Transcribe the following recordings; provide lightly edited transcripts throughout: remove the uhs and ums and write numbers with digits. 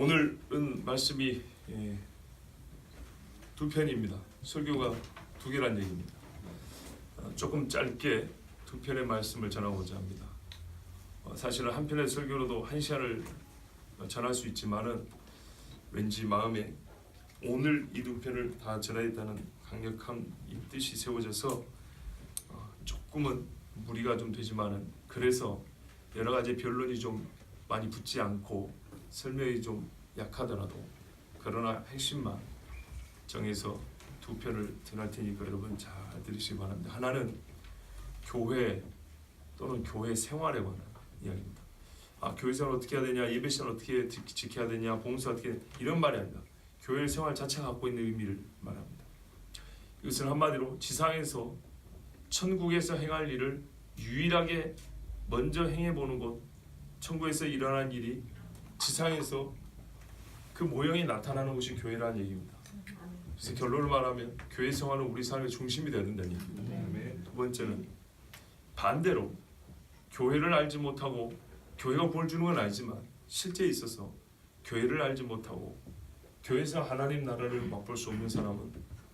오늘은 말씀이 두 편입니다. 설교가 두 개란 얘기입니다. 조금 짧게 두 편의 말씀을 전하고자 합니다. 사실은 한 편의 설교로도 한 시간을 전할 수 있지만은 왠지 마음에 오늘 이 두 편을 다 전하겠다는 강력한 이 뜻이 세워져서 조금은 무리가 좀 되지만은 그래서 여러 가지 변론이 좀 많이 붙지 않고 설명이 좀 약하더라도 그러나 핵심만 정해서 두 편을 전할 테니까 여러분 잘 들으시기 바랍니다. 하나는 교회 또는 교회 생활에 관한 이야기입니다. 교회 생활 어떻게 해야 되냐, 예배 시간 어떻게 지켜야 되냐, 봉사 어떻게, 이런 말이 아니다. 교회 생활 자체가 갖고 있는 의미를 말합니다. 이것은 한마디로 지상에서 천국에서 행할 일을 유일하게 먼저 행해보는 곳, 천국에서 일어난 일이 지상에서 그 모형이 나타나는 곳이 교회라는 얘기입니다. 그래서 결론을 말하면 교회 생활은 우리 삶의 중심이 되어야 된다는 얘기입니다. 두 번째는 반대로 교회를 알지 못하고, 교회가 뭘 주는 건 아니지만 실제 있어서 교회를 알지 못하고 교회에서 하나님 나라를 맛볼 수 없는 사람은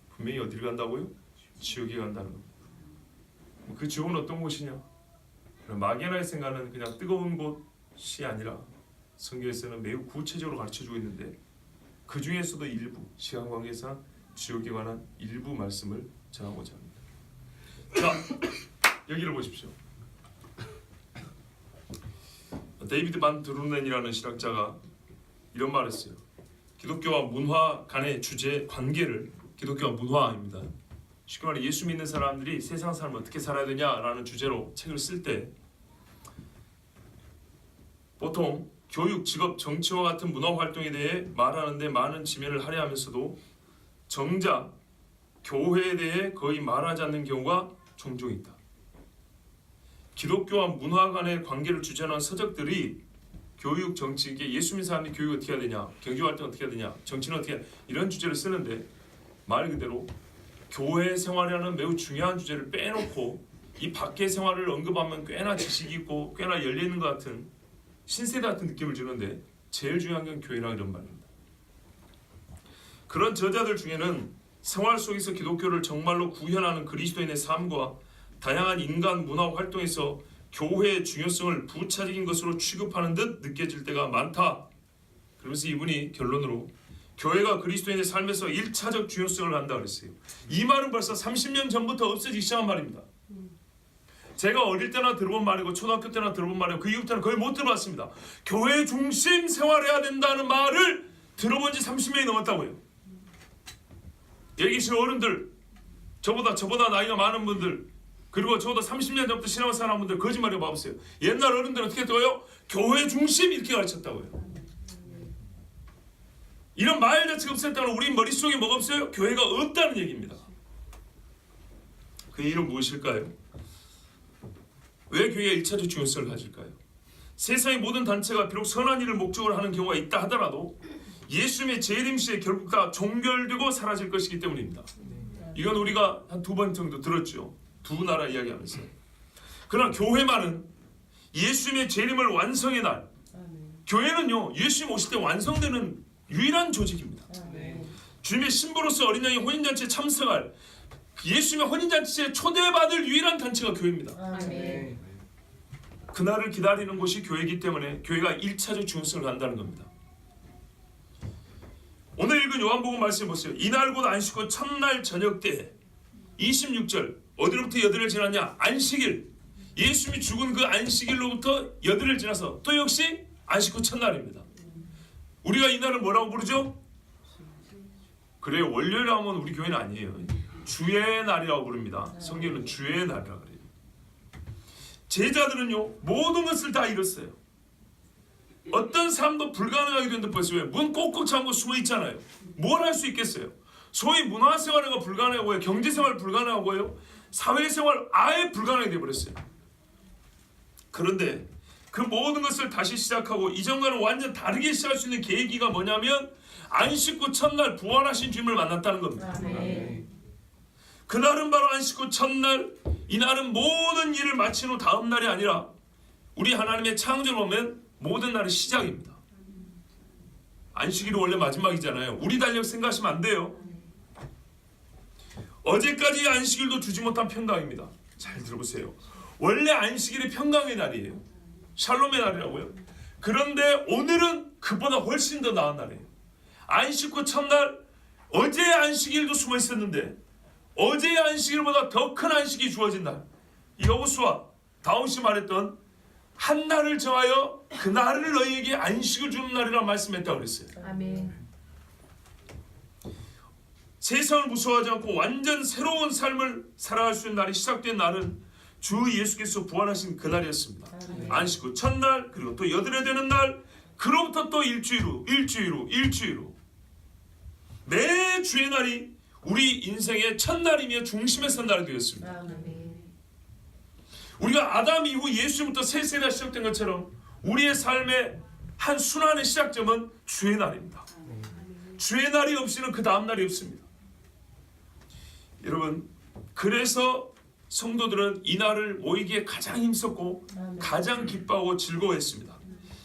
분명히 어디를 간다고요? 지옥에 간다는 겁니다. 그 지옥은 어떤 곳이냐? 막연하게 생각하는 그냥 뜨거운 곳이 아니라 성경에서는 매우 구체적으로 가르쳐주고 있는데 그 중에서도 일부, 시간 관계상 지옥에 관한 일부 말씀을 전하고자 합니다. 자, 여기를 보십시오. 데이비드 반 드루넨이라는 신학자가 이런 말을 했어요. 기독교와 문화 간의 주제 관계를, 기독교와 문화입니다. 쉽게 말해 예수 믿는 사람들이 세상 삶을 어떻게 살아야 되냐라는 주제로 책을 쓸 때 보통 교육, 직업, 정치와 같은 문화 활동에 대해 말하는데 많은 지면을 할애하면서도 정작 교회에 대해 거의 말하지 않는 경우가 종종 있다. 기독교와 문화 간의 관계를 주제하는 서적들이 교육, 정치, 이게 예수 믿는 사람이 교육 어떻게 해야 되냐, 경제 활동 어떻게 해야 되냐, 정치는 어떻게 해야 되냐, 이런 주제를 쓰는데 말 그대로 교회 생활이라는 매우 중요한 주제를 빼놓고 이 밖의 생활을 언급하면 꽤나 지식이 있고 꽤나 열려있는 것 같은 신세대 같은 느낌을 주는데 제일 중요한 건 교회라 이런 말입니다. 그런 저자들 중에는 생활 속에서 기독교를 정말로 구현하는 그리스도인의 삶과 다양한 인간 문화 활동에서 교회의 중요성을 부차적인 것으로 취급하는 듯 느껴질 때가 많다. 그러면서 이분이 결론으로 교회가 그리스도인의 삶에서 1차적 중요성을 한다 그랬어요. 이 말은 벌써 30년 전부터 없어지기 시작한 말입니다. 제가 어릴 때나 들어본 말이고 초등학교 때나 들어본 말이고 그 이후부터는 거의 못 들어봤습니다. 교회 중심 생활해야 된다는 말을 들어본 지 30년이 넘었다고요. 여기 계신 어른들, 저보다 나이가 많은 분들, 그리고 저보다 30년 전부터 신앙생활 하는 분들 거짓말해 봐보세요. 옛날 어른들은 어떻게 했다고요? 교회 중심 이렇게 가르쳤다고요. 이런 말 자체가 없었다는 우리 머릿속에 뭐가 없어요? 교회가 없다는 얘기입니다. 그 이유는 무엇일까요? 왜 교회가 1차적 중요성을 가질까요? 세상의 모든 단체가 비록 선한 일을 목적으로 하는 경우가 있다 하더라도 예수님의 재림 시에 결국 다 종결되고 사라질 것이기 때문입니다. 이건 우리가 한 2번 정도 들었죠. 두 나라 이야기하면서. 그러나 교회만은 예수님의 재림을 완성의 날, 교회는요 예수님 오실 때 완성되는 유일한 조직입니다. 주님의 신부로서 어린 양의 혼인잔치에 참석할 예수님의 혼인잔치에 초대받을 유일한 단체가 교회입니다. 그날을 기다리는 곳이 교회이기 때문에 교회가 1차적 중요성을 갖는다는 겁니다. 오늘 읽은 요한복음 말씀 보세요. 이날 곧 안식 후 첫날 저녁 때 26절 어디로부터 여드를 지났냐? 안식일. 예수님이 죽은 그 안식일로부터 여드를 지나서 또 역시 안식 후 첫날입니다. 우리가 이날을 뭐라고 부르죠? 그래요. 월요일 하면 우리 교회는 아니에요. 주의 날이라고 부릅니다. 성경은 주의 날이라고 그래요. 제자들은요 모든 것을 다 잃었어요. 어떤 삶도 불가능하게 되는데 벌써 왜? 문 꼭꼭 잠고 숨어 있잖아요. 뭘 할 수 있겠어요? 소위 문화생활이 불가능하고요, 경제생활 불가능하고요, 사회생활 아예 불가능하게 되어버렸어요. 그런데 그 모든 것을 다시 시작하고 이전과는 완전 다르게 시작할 수 있는 계기가 뭐냐면 안식 후 첫날 부활하신 주님을 만났다는 겁니다. 그날은 바로 안식 후 첫날, 이날은 모든 일을 마친 후 다음 날이 아니라 우리 하나님의 창조를 보면 모든 날의 시작입니다. 안식일이 원래 마지막이잖아요. 우리 달력 생각하시면 안 돼요. 어제까지 안식일도 주지 못한 평강입니다. 잘 들어보세요. 원래 안식일이 평강의 날이에요. 샬롬의 날이라고요. 그런데 오늘은 그보다 훨씬 더 나은 날이에요. 안식 후 첫날, 어제의 안식일도 숨어 있었는데 어제의 안식일보다 더 큰 안식이 주어진 날. 여호수아, 다윗이 말했던 한 날을 정하여 그 날을 너희에게 안식을 주는 날이라고 말씀했다고 그랬어요. 아멘. 세상을 무서워하지 않고 완전 새로운 삶을 살아갈 수 있는 날이 시작된 날은 주 예수께서 부활하신 그 날이었습니다. 아멘. 안식 후 첫날, 그리고 또 여덟에 되는 날, 그로부터 또 일주일 후 매 주의 날이 우리 인생의 첫날이며 중심에 선 날이 되었습니다. 아멘. 우리가 아담 이후 예수님부터 새 세대가 시작된 것처럼 우리의 삶의 한 순환의 시작점은 주의 날입니다. 주의 날이 없이는 그 다음 날이 없습니다. 여러분, 그래서 성도들은 이 날을 모이기에 가장 힘썼고 가장 기뻐하고 즐거워했습니다.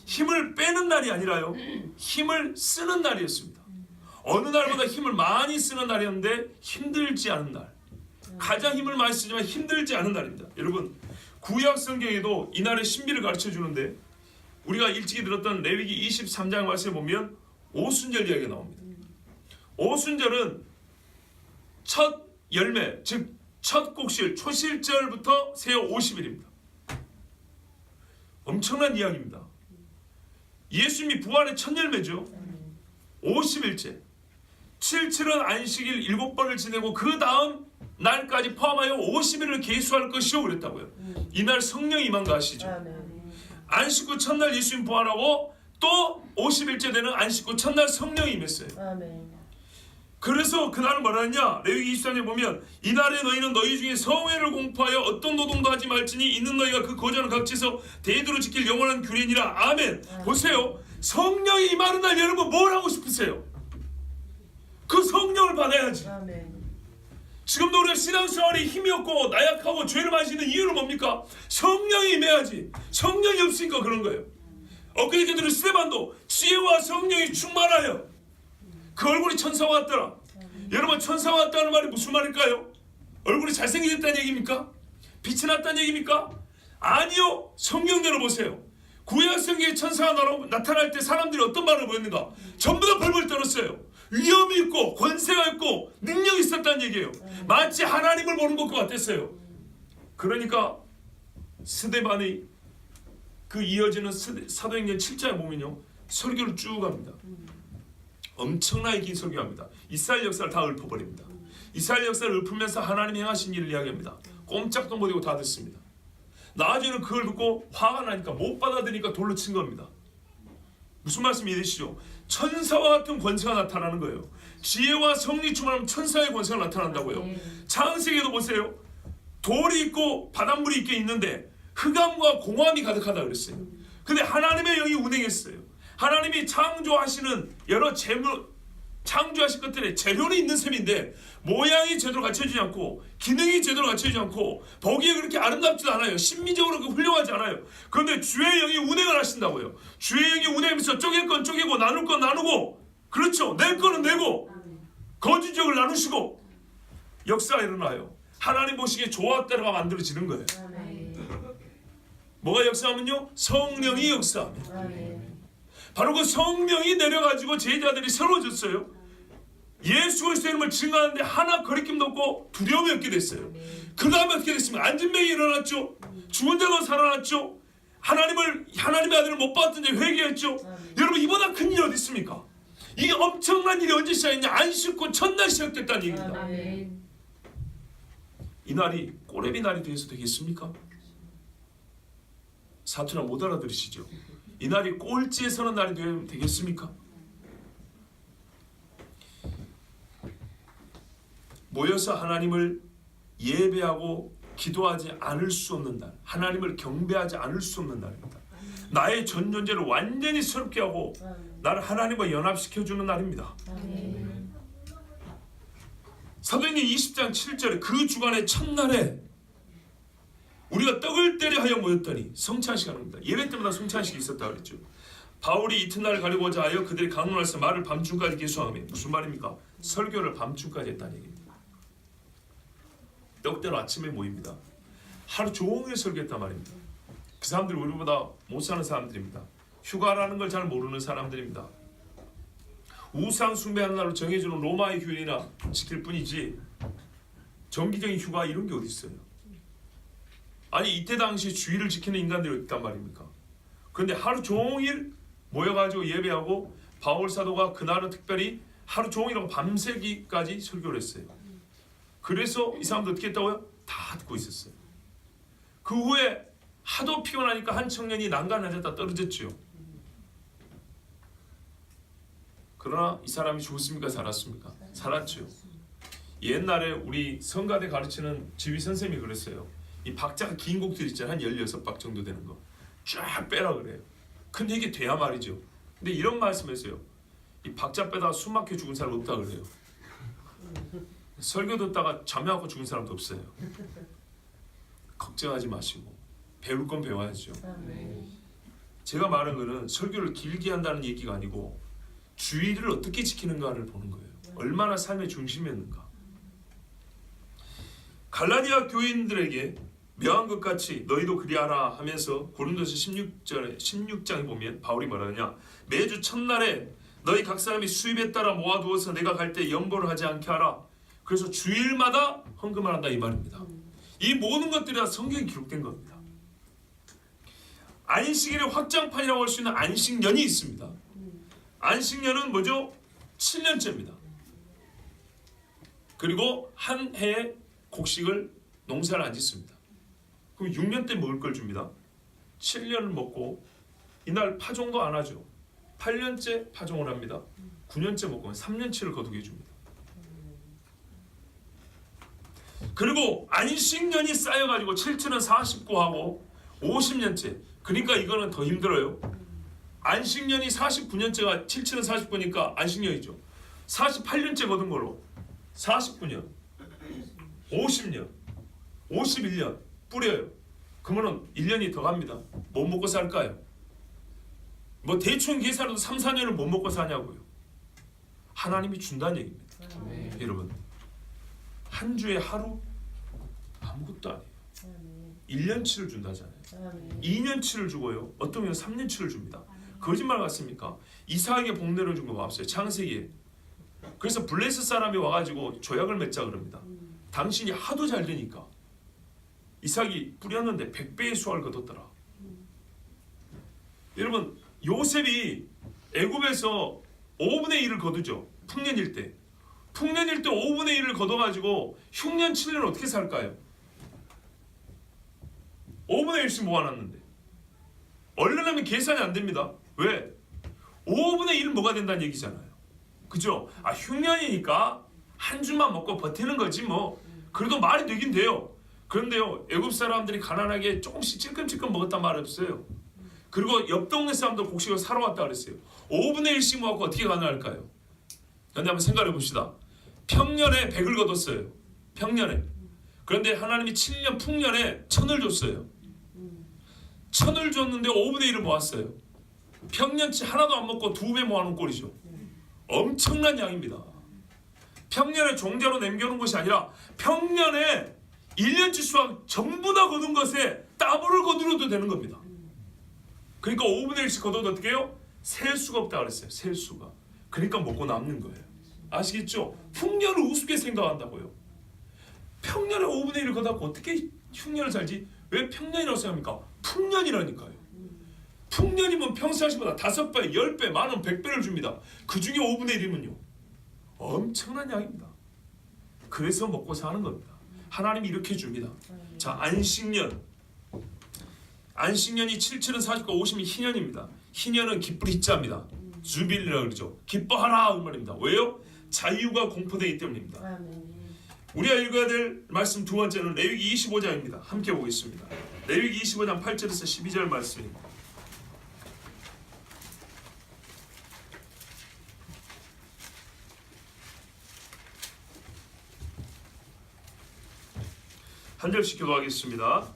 힘을 빼는 날이 아니라요, 힘을 쓰는 날이었습니다. 어느 날보다 힘을 많이 쓰는 날이었는데 힘들지 않은 날, 가장 힘을 많이 쓰지만 힘들지 않은 날입니다. 여러분, 구약 성경에도 이 날의 신비를 가르쳐 주는데 우리가 일찍이 들었던 레위기 23장 말씀에 보면 오순절 이야기가 나옵니다. 오순절은 첫 열매, 즉 첫 곡실, 초실절부터 세어 50일입니다. 엄청난 이야기입니다. 예수님이 부활의 첫 열매죠. 50일째. 77은 안식일 7번을 지내고 그 다음 날까지 포함하여 50일을 계수할 것이요 그랬다고요. 이날 성령이 임한 거 아시죠? 안식 후 첫날 예수님 부활하고 또 50일째 되는 안식 후 첫날 성령이 임했어요. 아멘. 그래서 그날은 뭐라 했냐? 레위기 23장에 보면 이날에 너희는 너희 중에 성회를 공포하여 어떤 노동도 하지 말지니 있는 너희가 그 거저는 각지에서 대대로 지킬 영원한 규례니라. 아멘. 보세요. 성령이 임하는 날 여러분 뭘 하고 싶으세요? 그 성령을 받아야지. 아멘. 지금도 우리가 신앙생활이 힘이 없고 나약하고 죄를 많이 짓는 이유는 뭡니까? 성령이 임해야지. 성령이 없으니까 그런 거예요. 엊그저께 들은 스데반도 지혜와 성령이 충만하여 그 얼굴이 천사와 같더라. 여러분, 천사와 같다는 말이 무슨 말일까요? 얼굴이 잘생겨졌다는 얘기입니까? 빛이 났다는 얘기입니까? 아니요. 성경대로 보세요. 구약 성경에 천사가 나타날 때 사람들이 어떤 말을 보였는가? 전부 다 벌벌 떨었어요. 위엄이 있고 권세가 있고 능력이 있었다는 얘기예요. 마치 하나님을 보는 것 같았어요. 그러니까 스데반이 그 이어지는 사도행전 7장에 보면요, 설교를 쭉 합니다. 엄청나게 긴 설교합니다. 이스라엘 역사를 다 읊어버립니다. 이스라엘 역사를 읊으면서 하나님이 행하신 일을 이야기합니다. 꼼짝도 못하고 다 듣습니다. 나중에는 그걸 듣고 화가 나니까 못 받아들이니까 돌로 친 겁니다. 무슨 말씀이 이해되시죠? 천사와 같은 권세가 나타나는 거예요. 지혜와 성리 충만하면 천사의 권세가 나타난다고요. 창세기에도 보세요. 돌이 있고 바닷물이 있게 있는데 흑암과 공허함이 가득하다 그랬어요. 근데 하나님의 영이 운행했어요. 하나님이 창조하시는 여러 창조하신 것들에 재료는 있는 셈인데 모양이 제대로 갖춰지지 않고 기능이 제대로 갖춰지지 않고 보기에 그렇게 아름답지도 않아요. 심미적으로 훌륭하지 않아요. 그런데 주의 영이 운행을 하신다고요. 주의 영이 운행하면서 쪼갤 건 쪼개고 나눌 건 나누고, 그렇죠, 낼 거는 내고 거짓 지역을 나누시고 역사가 일어나요. 하나님 보시기에 좋았다가 만들어지는 거예요. 뭐가 역사하면요? 성령이 역사합니다. 바로 그 성령이 내려가지고 제자들이 새로워졌어요. 예수 그리스도의 이름을 증거하는데 하나 거리낌도 없고 두려움이 없게 됐어요. 그 다음에 어떻게 됐습니까? 안진뱅이 일어났죠. 죽은 자도 살아났죠. 하나님의 아들을 못 봤던 자 회개했죠. 여러분, 이보다 큰 일이 어디 있습니까? 이게 엄청난 일이 언제 시작했냐? 안식 후 첫날 시작됐다는 얘기입니다. 이 날이 꼬레비 날이 되어서 되겠습니까? 사투나 못 알아들으시죠? 이 날이 꼴찌에 서는 날이 되면 되겠습니까? 모여서 하나님을 예배하고 기도하지 않을 수 없는 날, 하나님을 경배하지 않을 수 없는 날입니다. 나의 전 존재를 완전히 새롭게 하고 나를 하나님과 연합시켜주는 날입니다. 사도행전 20장 7절에 그 주간의 첫날에 우리가 떡을 때려 하여 모였더니 성찬식이 합니다. 예배 때마다 성찬식이 있었다고 그랬죠. 바울이 이튿날 가려고자 하여 그들이 강론하여서 말을 밤중까지 계속하며, 무슨 말입니까? 설교를 밤중까지 했다는 얘기입니다. 때때로 아침에 모입니다. 하루 종일 설교했단 말입니다. 그 사람들이 우리보다 못 사는 사람들입니다. 휴가라는 걸 잘 모르는 사람들입니다. 우상 숭배하는 날로 정해주는 로마의 휴일이나 지킬 뿐이지 정기적인 휴가 이런 게 어디 있어요? 아니 이때 당시 주일을 지키는 인간들이 있단 말입니까? 그런데 하루 종일 모여가지고 예배하고 바울 사도가 그날은 특별히 하루 종일하고 밤새기까지 설교를 했어요. 그래서 이 사람들 어떻게 했다고요? 다 듣고 있었어요. 그 후에 하도 피곤하니까 한 청년이 난간하셨다 떨어졌죠. 그러나 이 사람이 죽었습니까? 살았습니까? 살았죠. 옛날에 우리 성가대 가르치는 지휘 선생님이 그랬어요. 이 박자가 긴 곡들 있잖아요. 한 16박 정도 되는 거 쫙 빼라 그래요. 근데 이게 돼야 말이죠. 근데 이런 말씀했어요. 이 박자 빼다가 숨 막혀 죽은 사람 없다 그래요. 설교 듣다가 잠이 죽은 사람도 없어요. 걱정하지 마시고 배울 건 배워야죠. 제가 말한 거는 설교를 길게 한다는 얘기가 아니고 주의를 어떻게 지키는가를 보는 거예요. 얼마나 삶의 중심이었는가. 갈라디아 교인들에게 명한 것 같이 너희도 그리하라 하면서 고린도서 16장에 보면 바울이 뭐라느냐, 매주 첫날에 너희 각 사람이 수입에 따라 모아두어서 내가 갈 때 연보를 하지 않게 하라. 그래서 주일마다 헌금을 한다 이 말입니다. 이 모든 것들이 다 성경에 기록된 겁니다. 안식일의 확장판이라고 할 수 있는 안식년이 있습니다. 안식년은 뭐죠? 7년째입니다. 그리고 한 해에 곡식을 농사를 안 짓습니다. 그럼 6년 때 먹을 걸 줍니다. 7년을 먹고 이날 파종도 안 하죠. 8년째 파종을 합니다. 9년째 먹고 3년치를 거두게 줍니다. 그리고 안식년이 쌓여가지고 7층은 49하고 50년째. 그러니까 이거는 더 힘들어요. 안식년이 49년째가 7층은 49니까 안식년이죠. 48년째 거둔 걸로 49년, 50년, 51년 뿌려요. 그러면 1년이 더 갑니다. 못 먹고 살까요? 뭐 대충 계산해도 3, 4년을 못 먹고 사냐고요. 하나님이 준다는 얘기입니다. 여러분, 한 주에 하루 아무것도 아니에요. 1년치를 준다잖아요. 2년치를 주고요. 어떤 경우는 3년치를 줍니다. 거짓말 같습니까? 이삭에게 복내를 준 거 봤어요. 창세기에. 그래서 블레셋 사람이 와가지고 조약을 맺자 그럽니다. 당신이 하도 잘 되니까 이삭이 뿌렸는데 100배의 수확을 거뒀더라. 여러분, 요셉이 애굽에서 5분의 1을 거두죠. 풍년일 때. 풍년일 때 5분의 1을 거둬가지고 흉년 7년 어떻게 살까요? 5분의 1씩 모아놨는데 얼른 하면 계산이 안 됩니다. 왜? 5분의 1은 뭐가 된다는 얘기잖아요. 그죠? 아, 흉년이니까 한 주만 먹고 버티는 거지 뭐. 그래도 말이 되긴 돼요. 그런데요, 애굽 사람들이 가난하게 조금씩 찔끔찔끔 먹었단 말이 없어요. 그리고 옆 동네 사람들 곡식을 사러 왔다 그랬어요. 5분의 1씩 모아서 어떻게 가능할까요? 그런데 한번 생각해 봅시다. 평년에 100을 거뒀어요. 평년에. 그런데 하나님이 7년 풍년에 1000을 줬어요. 1000을 줬는데 5분의 1을 모았어요. 평년치 하나도 안 먹고 2배 모아놓은 꼴이죠. 엄청난 양입니다. 평년에 종자로 남겨놓은 것이 아니라 평년에 1년치 수확 전부 다 거둔 것에 더블을 거두려도 되는 겁니다. 그러니까 5분의 1씩 거둬도 어떻게 해요? 셀 수가 없다 그랬어요. 셀 수가. 그러니까 먹고 남는 거예요. 아시겠죠? 풍년을 우습게 생각한다고요. 평년에 5분의 1을 거둬서 어떻게 흉년을 살지? 왜 평년이라고 생각합니까? 풍년이라니까요. 풍년이면 평상시보다 5배, 10배, 만원, 100배를 줍니다. 그 중에 5분의 1이면요. 엄청난 양입니다. 그래서 먹고 사는 겁니다. 하나님이 이렇게 줍니다. 자, 안식년. 안식년이 7칠은 40과 50이 희년입니다. 희년은 기쁠 희자입니다. 주빌리라고 그러죠. 기뻐하라 그 말입니다. 왜요? 자유가 공포되기 때문입니다. 우리가 읽어야 될 말씀 두 번째는 레위기 25장입니다. 함께 보겠습니다. 레위기 25장 8절에서 12절 말씀입니다. 한 절씩 교도하겠습니다.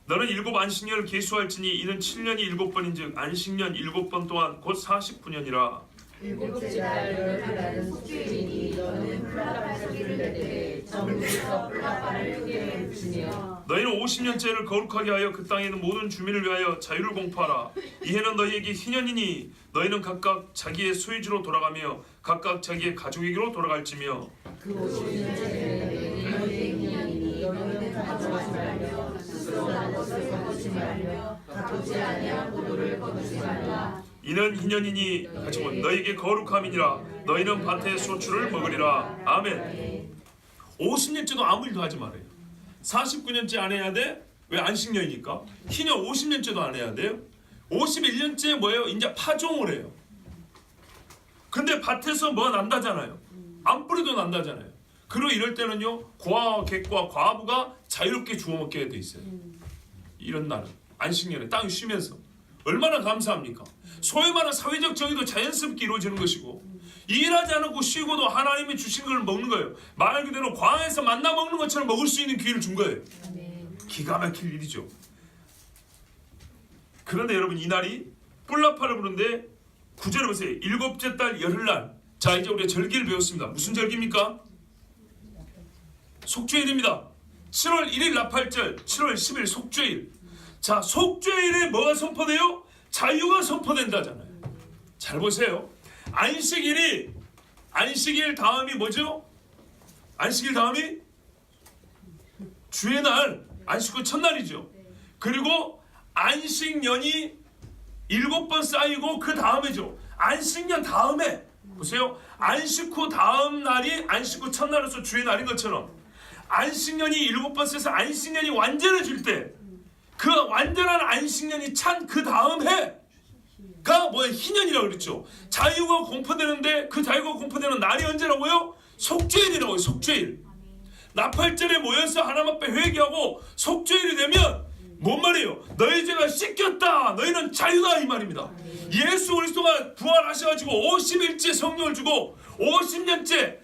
너는 7 안식년을 계수할지니 이는 7년이 7번인즉 안식년 7번 동안 곧 49년이라. 7째 달 열흘 날은 속죄이니 너는 플라파를 내되 전국에서 플라파를 크게 부치며 너희는 50년째를 거룩하게 하여 그 땅에 있는 모든 주민을 위하여 자유를 공포하라. 이 해는 너희에게 희년이니 너희는 각각 자기의 소유지로 돌아가며 각각 자기의 가족에게로 돌아갈지며 그 50년째는 너희의 희년이니 너희는 가져가지 말며 스스로 난 것을 거두지 말며 가꾸지 아니한 포도를 거두지 말라. 이는 희년이니 가지고 너희에게 거룩함이니라. 너희는 밭의 소출을 먹으리라. 아멘. 50년째도 아무 일도 하지 말아요. 49년째 안 해야 돼? 왜? 안식년이니까. 희년 50년째도 안 해야 돼요. 51년째 뭐예요? 이제 파종을 해요. 근데 밭에서 뭐 난다잖아요. 안 뿌리도 난다잖아요. 그리고 이럴 때는요, 고아와 객과 과부가 자유롭게 주워 먹게 돼 있어요. 이런 날은 안식년에 땅이 쉬면서 얼마나 감사합니까? 소위 말하는 사회적 정의도 자연스럽게 이루어지는 것이고, 일하지 않고 쉬고도 하나님이 주신 걸 먹는 거예요. 말 그대로 광야에서 만나 먹는 것처럼 먹을 수 있는 기회를 준 거예요. 기가 막힐 일이죠. 그런데 여러분, 이 날이 뿔라파를 부르는데 9절에 보세요. 7째 달 열흘날. 자, 이제 우리가 절기를 배웠습니다. 무슨 절기입니까? 속죄일입니다. 7월 1일 나팔절, 7월 10일 속죄일. 자, 속죄일에 뭐가 선포돼요? 자유가 선포된다잖아요. 잘 보세요. 안식일 다음이 뭐죠? 안식일 다음이 주의 날, 안식 후 첫날이죠. 그리고 안식년이 7번 쌓이고 그 다음에죠. 안식년 다음에 보세요. 안식 후 다음 날이 안식 후 첫날로서 주의 날인 것처럼 안식년이 7번 쌓여서 안식년이 완전해질 때 그 완전한 안식년이 찬 그 다음 해가 뭐야? 희년이라고 그랬죠. 자유가 공포되는데 그 자유가 공포되는 날이 언제라고요? 속죄일이라고요. 속죄일. 나팔절에 모여서 하나님 앞에 회개하고 속죄일이 되면 뭔 말이에요? 너희 죄가 씻겼다. 너희는 자유다 이 말입니다. 예수 그리스도가 부활하셔가지고 51째 성령을 주고 50년째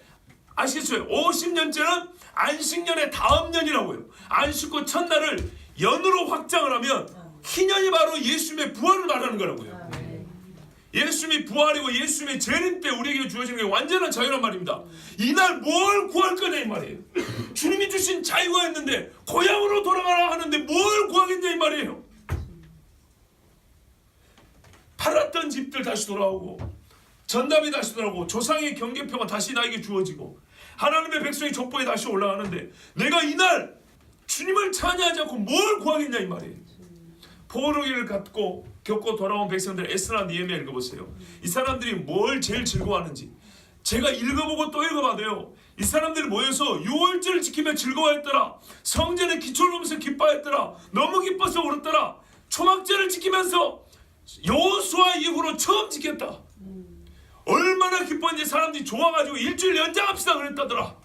아시겠어요? 50년째는 안식년의 다음 년이라고요. 안식 후 첫날을 연으로 확장을 하면 희년이 바로 예수님의 부활을 말하는 거라고요. 예수님이 부활이고 예수님의 재림 때 우리에게 주어지는 게 완전한 자유란 말입니다. 이날 뭘 구할 거냐 이 말이에요. 주님이 주신 자유가 있는데 고향으로 돌아가라 하는데 뭘 구하겠냐 이 말이에요. 팔았던 집들 다시 돌아오고 전답이 다시 돌아오고 조상의 경계표가 다시 나에게 주어지고 하나님의 백성의 족보에 다시 올라가는데 내가 이날 주님을 찬양하지 않고 뭘 구하겠냐 이 말이에요. 포로기를 겪고 돌아온 백성들 에스라 니에미야 읽어보세요. 이 사람들이 뭘 제일 즐거워하는지 제가 읽어보고 또 읽어봐도요. 이 사람들이 모여서 유월절을 지키며 즐거워했더라. 성전에 기초를 놓으면서 기뻐했더라. 너무 기뻐서 울었더라. 초막절을 지키면서 여호수아 이후로 처음 지켰다. 얼마나 기뻤는지 사람들이 좋아가지고 일주일 연장합시다 그랬다더라.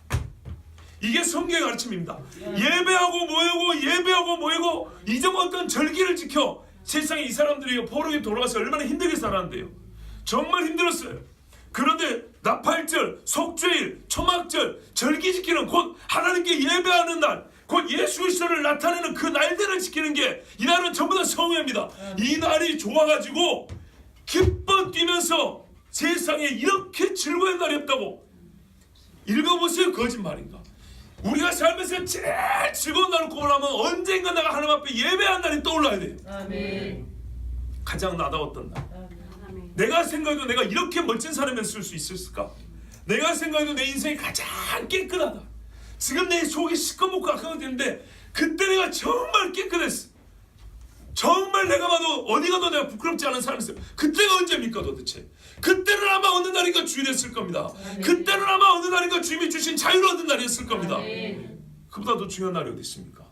이게 성경의 가르침입니다. 예배하고 모이고 잊어먹었던 절기를 지켜 세상에 이 사람들이 포로에 돌아가서 얼마나 힘들게 살았는데요. 정말 힘들었어요. 그런데 나팔절, 속죄일, 초막절, 절기 지키는 곧 하나님께 예배하는 날, 곧 예수 그리스도를 나타내는 그 날들을 지키는 게 이 날은 전부 다 성회입니다. 이 날이 좋아가지고 기뻐 뛰면서 세상에 이렇게 즐거운 날이 없다고 읽어보세요. 거짓말인가? 우리가 살면서 제일 즐거운 날을 꼽으려면 언젠가 내가 하나님 앞에 예배한 날이 떠올라야 돼요. 아멘. 가장 나다웠던 날. 아멘. 내가 생각해도 내가 이렇게 멋진 사람이었을 수 있을까? 내가 생각해도 내 인생이 가장 깨끗하다. 지금 내 속이 시커멓고 악하게 되는데 그때 내가 정말 깨끗했어. 정말 내가 봐도 어디 가도 내가 부끄럽지 않은 사람이었어요. 그때가 언제입니까 도대체? 그때는 아마 어느 날인가 주일했을 겁니다. 그때는 아마 어느 날인가 주님이 주신 자유를 얻는 날이었을 겁니다. 그보다 더 중요한 날이 어디 있습니까?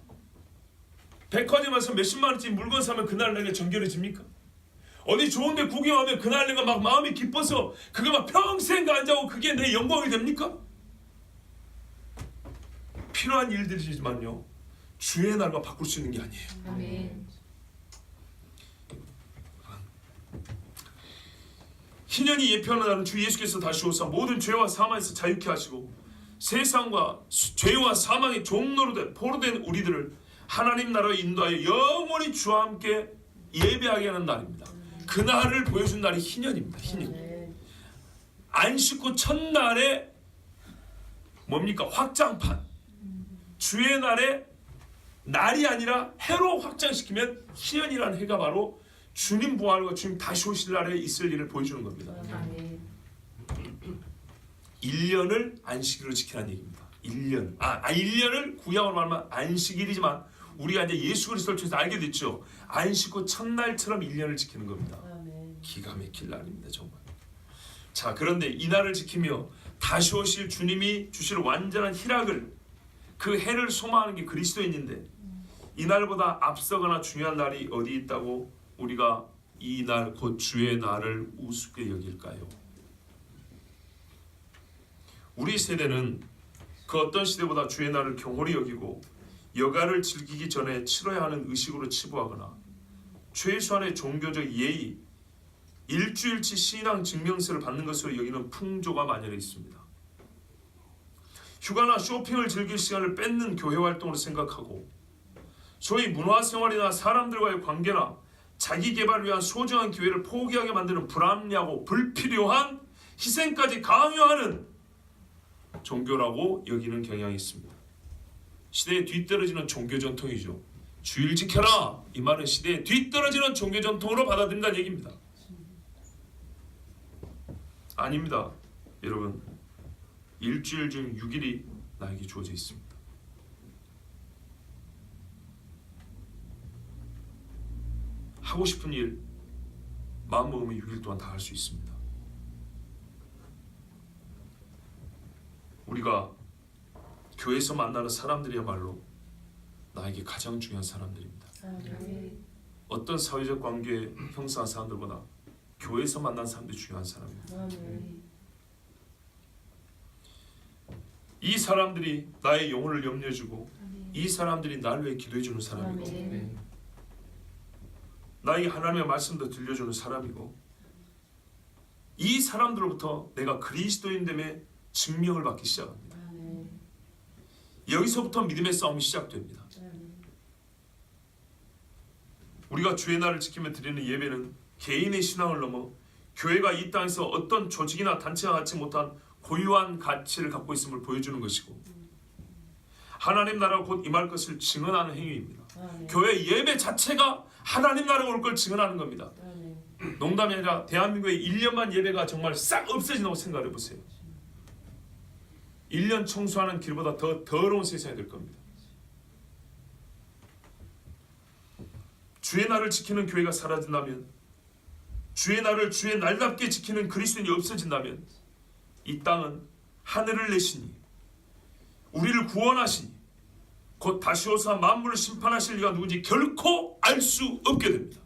백화점에서 몇십만 원짜리 물건 사면 그날 내가 정결해집니까? 어디 좋은데 구경하면 그날 내가 막 마음이 기뻐서 그거 막 평생 간자고 그게 내 영광이 됩니까? 필요한 일들이지만요 주의 날과 바꿀 수 있는 게 아니에요. 아멘. 희년이 예표하는 날은 주 예수께서 다시 오사 모든 죄와 사망에서 자유케 하시고 세상과 죄와 사망의 종로로 된 포로된 우리들을 하나님 나라로 인도하여 영원히 주와 함께 예배하게 하는 날입니다. 그날을 보여준 날이 희년입니다. 희년. 안식 후 첫날에 뭡니까? 확장판. 주의 날에 날이 아니라 해로 확장시키면 희년이라는 해가 바로 주님 부활과 주님 다시 오실 날에 있을 일을 보여주는 겁니다. 1년을 안식일로 지키라는 얘기입니다. 1년. 1년을 구약으로 말하면 안식일이지만 우리가 이제 예수 그리스도를 통해서 알게 됐죠. 안식 후 첫날처럼 1년을 지키는 겁니다. 기가 막힐 날입니다. 정말. 자, 그런데 이 날을 지키며 다시 오실 주님이 주실 완전한 희락을, 그 해를 소망하는 게 그리스도인인데 이 날보다 앞서거나 중요한 날이 어디 있다고 우리가 이 날 곧 주의 날을 우습게 여길까요? 우리 세대는 그 어떤 시대보다 주의 날을 경홀히 여기고 여가를 즐기기 전에 치러야 하는 의식으로 치부하거나 최소한의 종교적 예의, 일주일치 신앙 증명서를 받는 것으로 여기는 풍조가 만연해 있습니다. 휴가나 쇼핑을 즐길 시간을 뺏는 교회 활동으로 생각하고 소위 문화생활이나 사람들과의 관계나 자기 개발을 위한 소중한 기회를 포기하게 만드는 불합리하고 불필요한 희생까지 강요하는 종교라고 여기는 경향이 있습니다. 시대에 뒤떨어지는 종교 전통이죠. 주일 지켜라, 이 말은 시대에 뒤떨어지는 종교 전통으로 받아들인다는 얘기입니다. 아닙니다. 여러분, 일주일 중 6일이 나에게 주어져 있습니다. 하고 싶은 일 마음먹으면 6일 동안 다 할 수 있습니다. 우리가 교회에서 만나는 사람들이야말로 나에게 가장 중요한 사람들입니다. 어떤 사회적 관계 형성한 사람들보다 교회에서 만난 사람들이 중요한 사람입니다. 이 사람들이 나의 영혼을 염려해주고 이 사람들이 나를 위해 기도해주는 사람이고 나에게 하나님의 말씀도 들려주는 사람이고 이 사람들로부터 내가 그리스도인됨의 증명을 받기 시작합니다. 여기서부터 믿음의 싸움이 시작됩니다. 우리가 주의 날을 지키며 드리는 예배는 개인의 신앙을 넘어 교회가 이 땅에서 어떤 조직이나 단체가 갖지 못한 고유한 가치를 갖고 있음을 보여주는 것이고 하나님 나라가 곧 임할 것을 증언하는 행위입니다. 교회 예배 자체가 하나님 나라가 올 걸 증언하는 겁니다. 농담이 아니라 대한민국의 1년만 예배가 정말 싹 없어진다고 생각해 보세요. 1년 청소하는 길보다 더 더러운 세상이 될 겁니다. 주의 날을 지키는 교회가 사라진다면, 주의 날을 주의 날답게 지키는 그리스도인이 없어진다면 이 땅은 하늘을 내시니 우리를 구원하시니 곧 다시 오사 만물을 심판하실 이가 누군지 결코 알 수 없게 됩니다.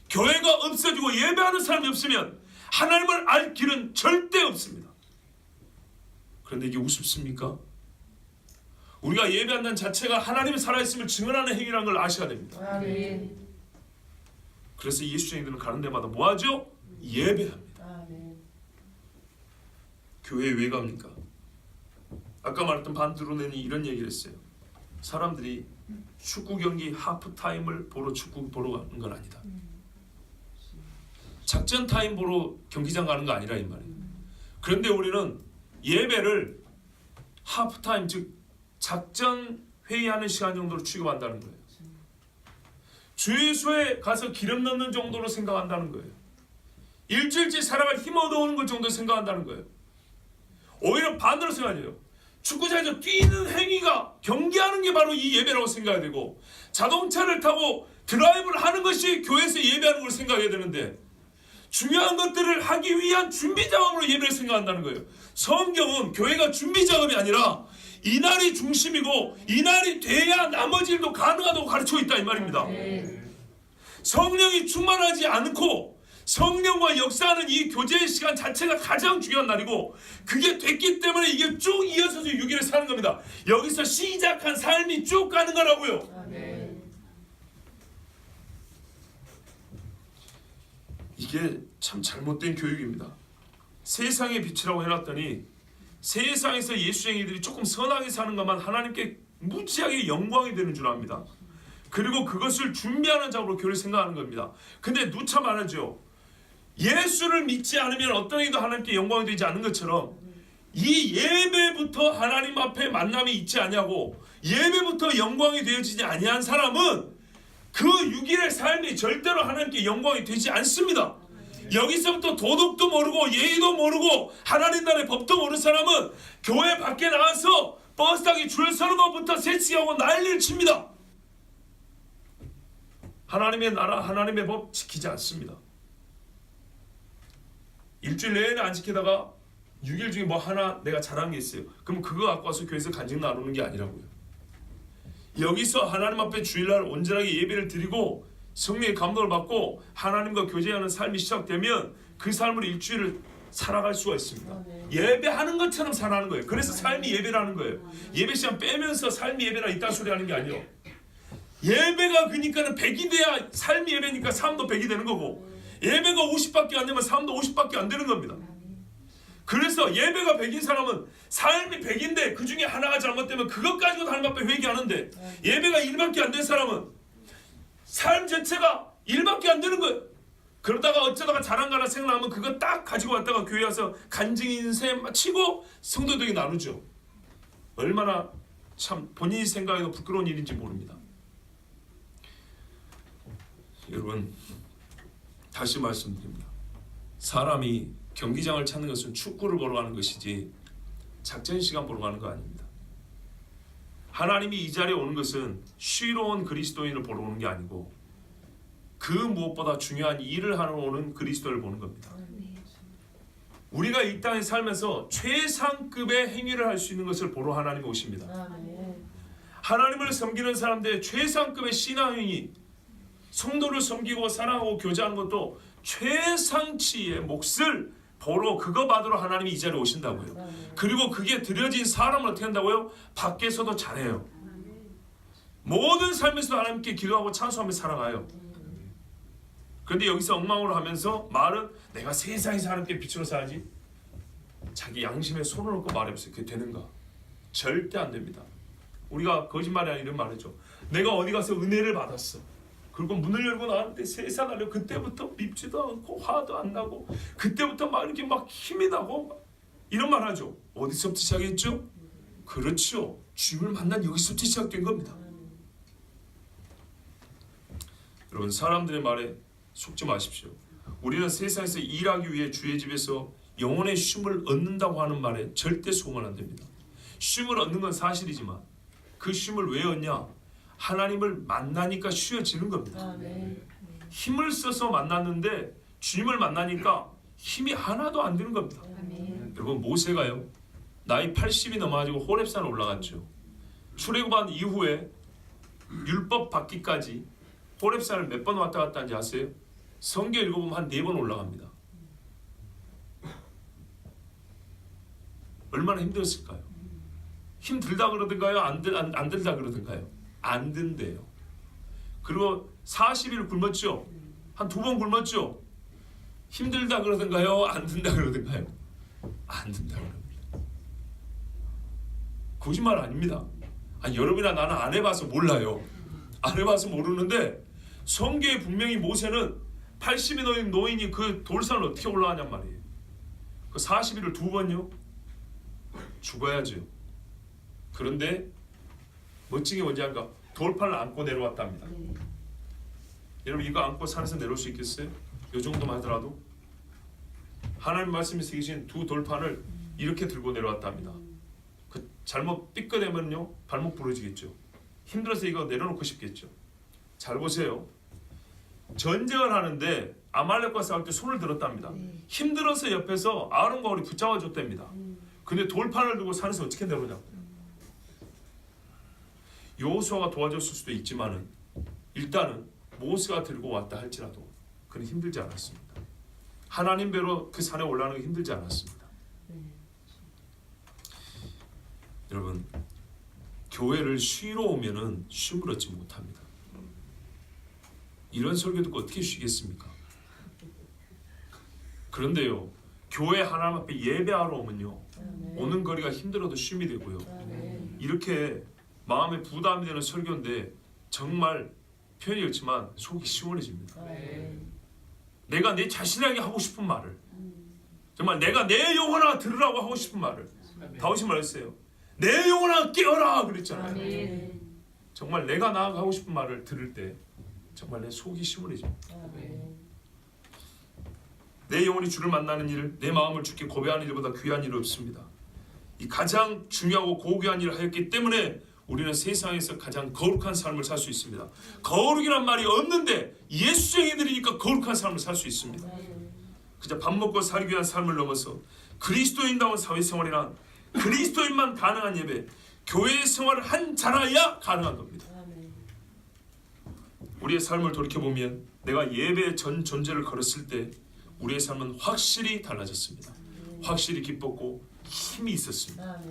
교회가 없어지고 예배하는 사람이 없으면 하나님을 알 길은 절대 없습니다. 그런데 이게 우습습니까? 우리가 예배한다는 자체가 하나님이 살아있음을 증언하는 행위라는 걸 아셔야 됩니다. 그래서 예수쟁이들은 가는 데마다 뭐하죠? 예배합니다. 교회에 왜 갑니까? 아까 말했던 반드로넨이 이런 얘기를 했어요. 사람들이 축구 경기 하프타임을 보러 축구 보러 가는 건 아니다. 작전 타임 보러 경기장 가는 거 아니라 이 말이에요. 그런데 우리는 예배를 하프타임, 즉 작전 회의하는 시간 정도로 취급한다는 거예요. 주유소에 가서 기름 넣는 정도로 생각한다는 거예요. 일주일째 살아갈 힘 얻어오는 것 정도 생각한다는 거예요. 오히려 반대로 생각해요. 축구장에서 뛰는 행위가, 경기하는 게 바로 이 예배라고 생각해야 되고, 자동차를 타고 드라이브를 하는 것이 교회에서 예배하는 걸 생각해야 되는데 중요한 것들을 하기 위한 준비 작업으로 예배를 생각한다는 거예요. 성경은 교회가 준비 작업이 아니라 이날이 중심이고 이날이 돼야 나머지 일도 가능하다고 가르치고 있다 이 말입니다. 성령이 충만하지 않고 성령과 역사하는 이 교제의 시간 자체가 가장 중요한 날이고, 그게 됐기 때문에 이게 쭉 이어서서 6일을 사는 겁니다. 여기서 시작한 삶이 쭉 가는 거라고요. 이게 참 잘못된 교육입니다. 세상의 빛이라고 해놨더니 세상에서 예수쟁이들이 조금 선하게 사는 것만 하나님께 무지하게 영광이 되는 줄 압니다. 그리고 그것을 준비하는 작업으로 교회를 생각하는 겁니다. 근데 누차 말하죠. 예수를 믿지 않으면 어떤 일도 하나님께 영광이 되지 않는 것처럼 이 예배부터 하나님 앞에 만남이 있지 아니하고 예배부터 영광이 되어지지 아니한 사람은 그 6일의 삶이 절대로 하나님께 영광이 되지 않습니다. 여기서부터 도덕도 모르고 예의도 모르고 하나님 나라의 법도 모르는 사람은 교회 밖에 나가서 버스 타기 줄 서는 것부터 새치기하고 난리를 칩니다. 하나님의 나라 하나님의 법 지키지 않습니다. 일주일 내내 안 지키다가 6일 중에 뭐 하나 내가 잘한 게 있어요. 그럼 그거 갖고 와서 교회에서 간증 나누는 게 아니라고요. 여기서 하나님 앞에 주일날 온전하게 예배를 드리고 성령의 감동을 받고 하나님과 교제하는 삶이 시작되면 그 삶으로 일주일을 살아갈 수가 있습니다. 예배하는 것처럼 살아가는 거예요. 그래서 삶이 예배라는 거예요. 예배 시간 빼면서 삶이 예배라 이딴 소리 하는 게 아니에요. 예배가 그러니까는 100이 돼야 삶이 예배니까 삶도 100이 되는 거고 예배가 50밖에 안 되면 삶도 50밖에 안 되는 겁니다. 그래서 예배가 100인 사람은 삶이 100인데 그 중에 하나가 잘못되면 그것 가지고 하나님 앞에 회개하는데 예배가 1밖에 안 된 사람은 삶 자체가 1밖에 안 되는 거예요. 그러다가 어쩌다가 잘한 거 하나 생각나면 그거 딱 가지고 왔다가 교회 와서 간증 인생 마치고 성도들에게 나누죠. 얼마나 참 본인이 생각해도 부끄러운 일인지 모릅니다. 여러분 다시 말씀드립니다. 사람이 경기장을 찾는 것은 축구를 보러 가는 것이지 작전 시간 보러 가는 거 아닙니다. 하나님이 이 자리에 오는 것은 쉬러 온 그리스도인을 보러 오는 게 아니고 그 무엇보다 중요한 일을 하러 오는 그리스도를 보는 겁니다. 우리가 이 땅에 살면서 최상급의 행위를 할 수 있는 것을 보러 하나님이 오십니다. 하나님을 섬기는 사람들의 최상급의 신앙행위, 성도를 섬기고 사랑하고 교제하는 것도 최상치의 몫을 보러 그거 받으러 하나님이 이 자리에 오신다고요. 그리고 그게 드려진 사람을 어떻게 한다고요? 밖에서도 잘해요. 모든 삶에서도 하나님께 기도하고 찬송하며 살아가요. 그런데 여기서 엉망으로 하면서 말은 내가 세상에서 하나님께 빛으로 살아야지. 자기 양심에 손을 얹고 말해보세요. 그게 되는가? 절대 안 됩니다. 우리가 거짓말이 아니라 이런 말이죠. 내가 어디 가서 은혜를 받았어. 그리고 문을 열고 나왔는데 세상 알려 그때부터 밉지도 않고 화도 안 나고 그때부터 막 이렇게 막 힘이 나고 이런 말 하죠. 어디서부터 시작했죠? 그렇죠. 주님을 만난 여기서부터 시작된 겁니다. 여러분 사람들의 말에 속지 마십시오. 우리는 세상에서 일하기 위해 주의 집에서 영혼의 쉼을 얻는다고 하는 말에 절대 속으면 안 됩니다. 쉼을 얻는 건 사실이지만 그 쉼을 왜 얻냐? 하나님을 만나니까 쉬어지는 겁니다. 힘을 써서 만났는데 주님을 만나니까 힘이 하나도 안 드는 겁니다. 여러분 모세가요 나이 80이 넘어가지고 호렙산에 올라갔죠. 출애굽한 이후에 율법 받기까지 호렙산을 몇 번 왔다 갔다 한지 아세요? 성경 읽어보면 한 4번 올라갑니다. 얼마나 힘들었을까요? 힘들다 그러던가요? 안 들다 그러던가요? 안 된대요. 그리고 40일 굶었죠? 한 2번 굶었죠? 힘들다 그러던가요? 안 된다 그러던가요? 안 된다 그럽니다. 거짓말 아닙니다. 여러분이나 나는 안 해봐서 몰라요. 안 해봐서 모르는데 성경에 분명히 모세는 80이 넘은 노인이 그 돌산을 어떻게 올라가냔 말이에요. 그 40일을 2번요? 죽어야죠. 그런데 멋진 게 뭔지 알까? 돌판을 안고 내려왔답니다. 여러분 이거 안고 산에서 내려올 수 있겠어요? 이 정도만 하더라도 하나님 말씀이 새기신 2 돌판을 이렇게 들고 내려왔답니다. 그 잘못 삐끗하면요 발목 부러지겠죠. 힘들어서 이거 내려놓고 싶겠죠. 잘 보세요. 전쟁을 하는데 아말렉과 싸울 때 손을 들었답니다. 힘들어서 옆에서 아론과 홀이 붙잡아 줬답니다. 근데 돌판을 두고 산에서 어떻게 내려오냐고요. 여호수아가 도와줬을 수도 있지만은 일단은 모세가 들고 왔다 할지라도 그는 힘들지 않았습니다. 하나님 배로 그 산에 올라가는 게 힘들지 않았습니다. 여러분 교회를 쉬러 오면은 쉼을 얻지 못합니다. 이런 설교 듣고 어떻게 쉬겠습니까? 그런데요 교회 하나님 앞에 예배하러 오면요 오는 거리가 힘들어도 쉼이 되고요. 이렇게 마음에 부담이 되는 설교인데 정말 표현이 그렇지만 속이 시원해집니다. 내가 내 자신에게 하고 싶은 말을, 정말 내가 내 영혼아 들으라고 하고 싶은 말을 다윗이 말했어요. 내 영혼아 깨어라 그랬잖아요. 정말 내가 나아가고 싶은 말을 들을 때 정말 내 속이 시원해집니다. 내 영혼이 주를 만나는 일을, 내 마음을 주께 고백하는 일보다 귀한 일이 없습니다. 이 가장 중요하고 고귀한 일을 하였기 때문에 우리는 세상에서 가장 거룩한 삶을 살 수 있습니다. 거룩이란 말이 없는데 예수쟁이 들이니까 거룩한 삶을 살 수 있습니다. 그저 밥 먹고 살기 위한 삶을 넘어서 그리스도인다운 사회생활이란 그리스도인만 가능한 예배, 교회 생활을 한 자라야 가능한 겁니다. 우리의 삶을 돌이켜보면 내가 예배 전 존재를 걸었을 때 우리의 삶은 확실히 달라졌습니다. 확실히 기뻤고 힘이 있었습니다.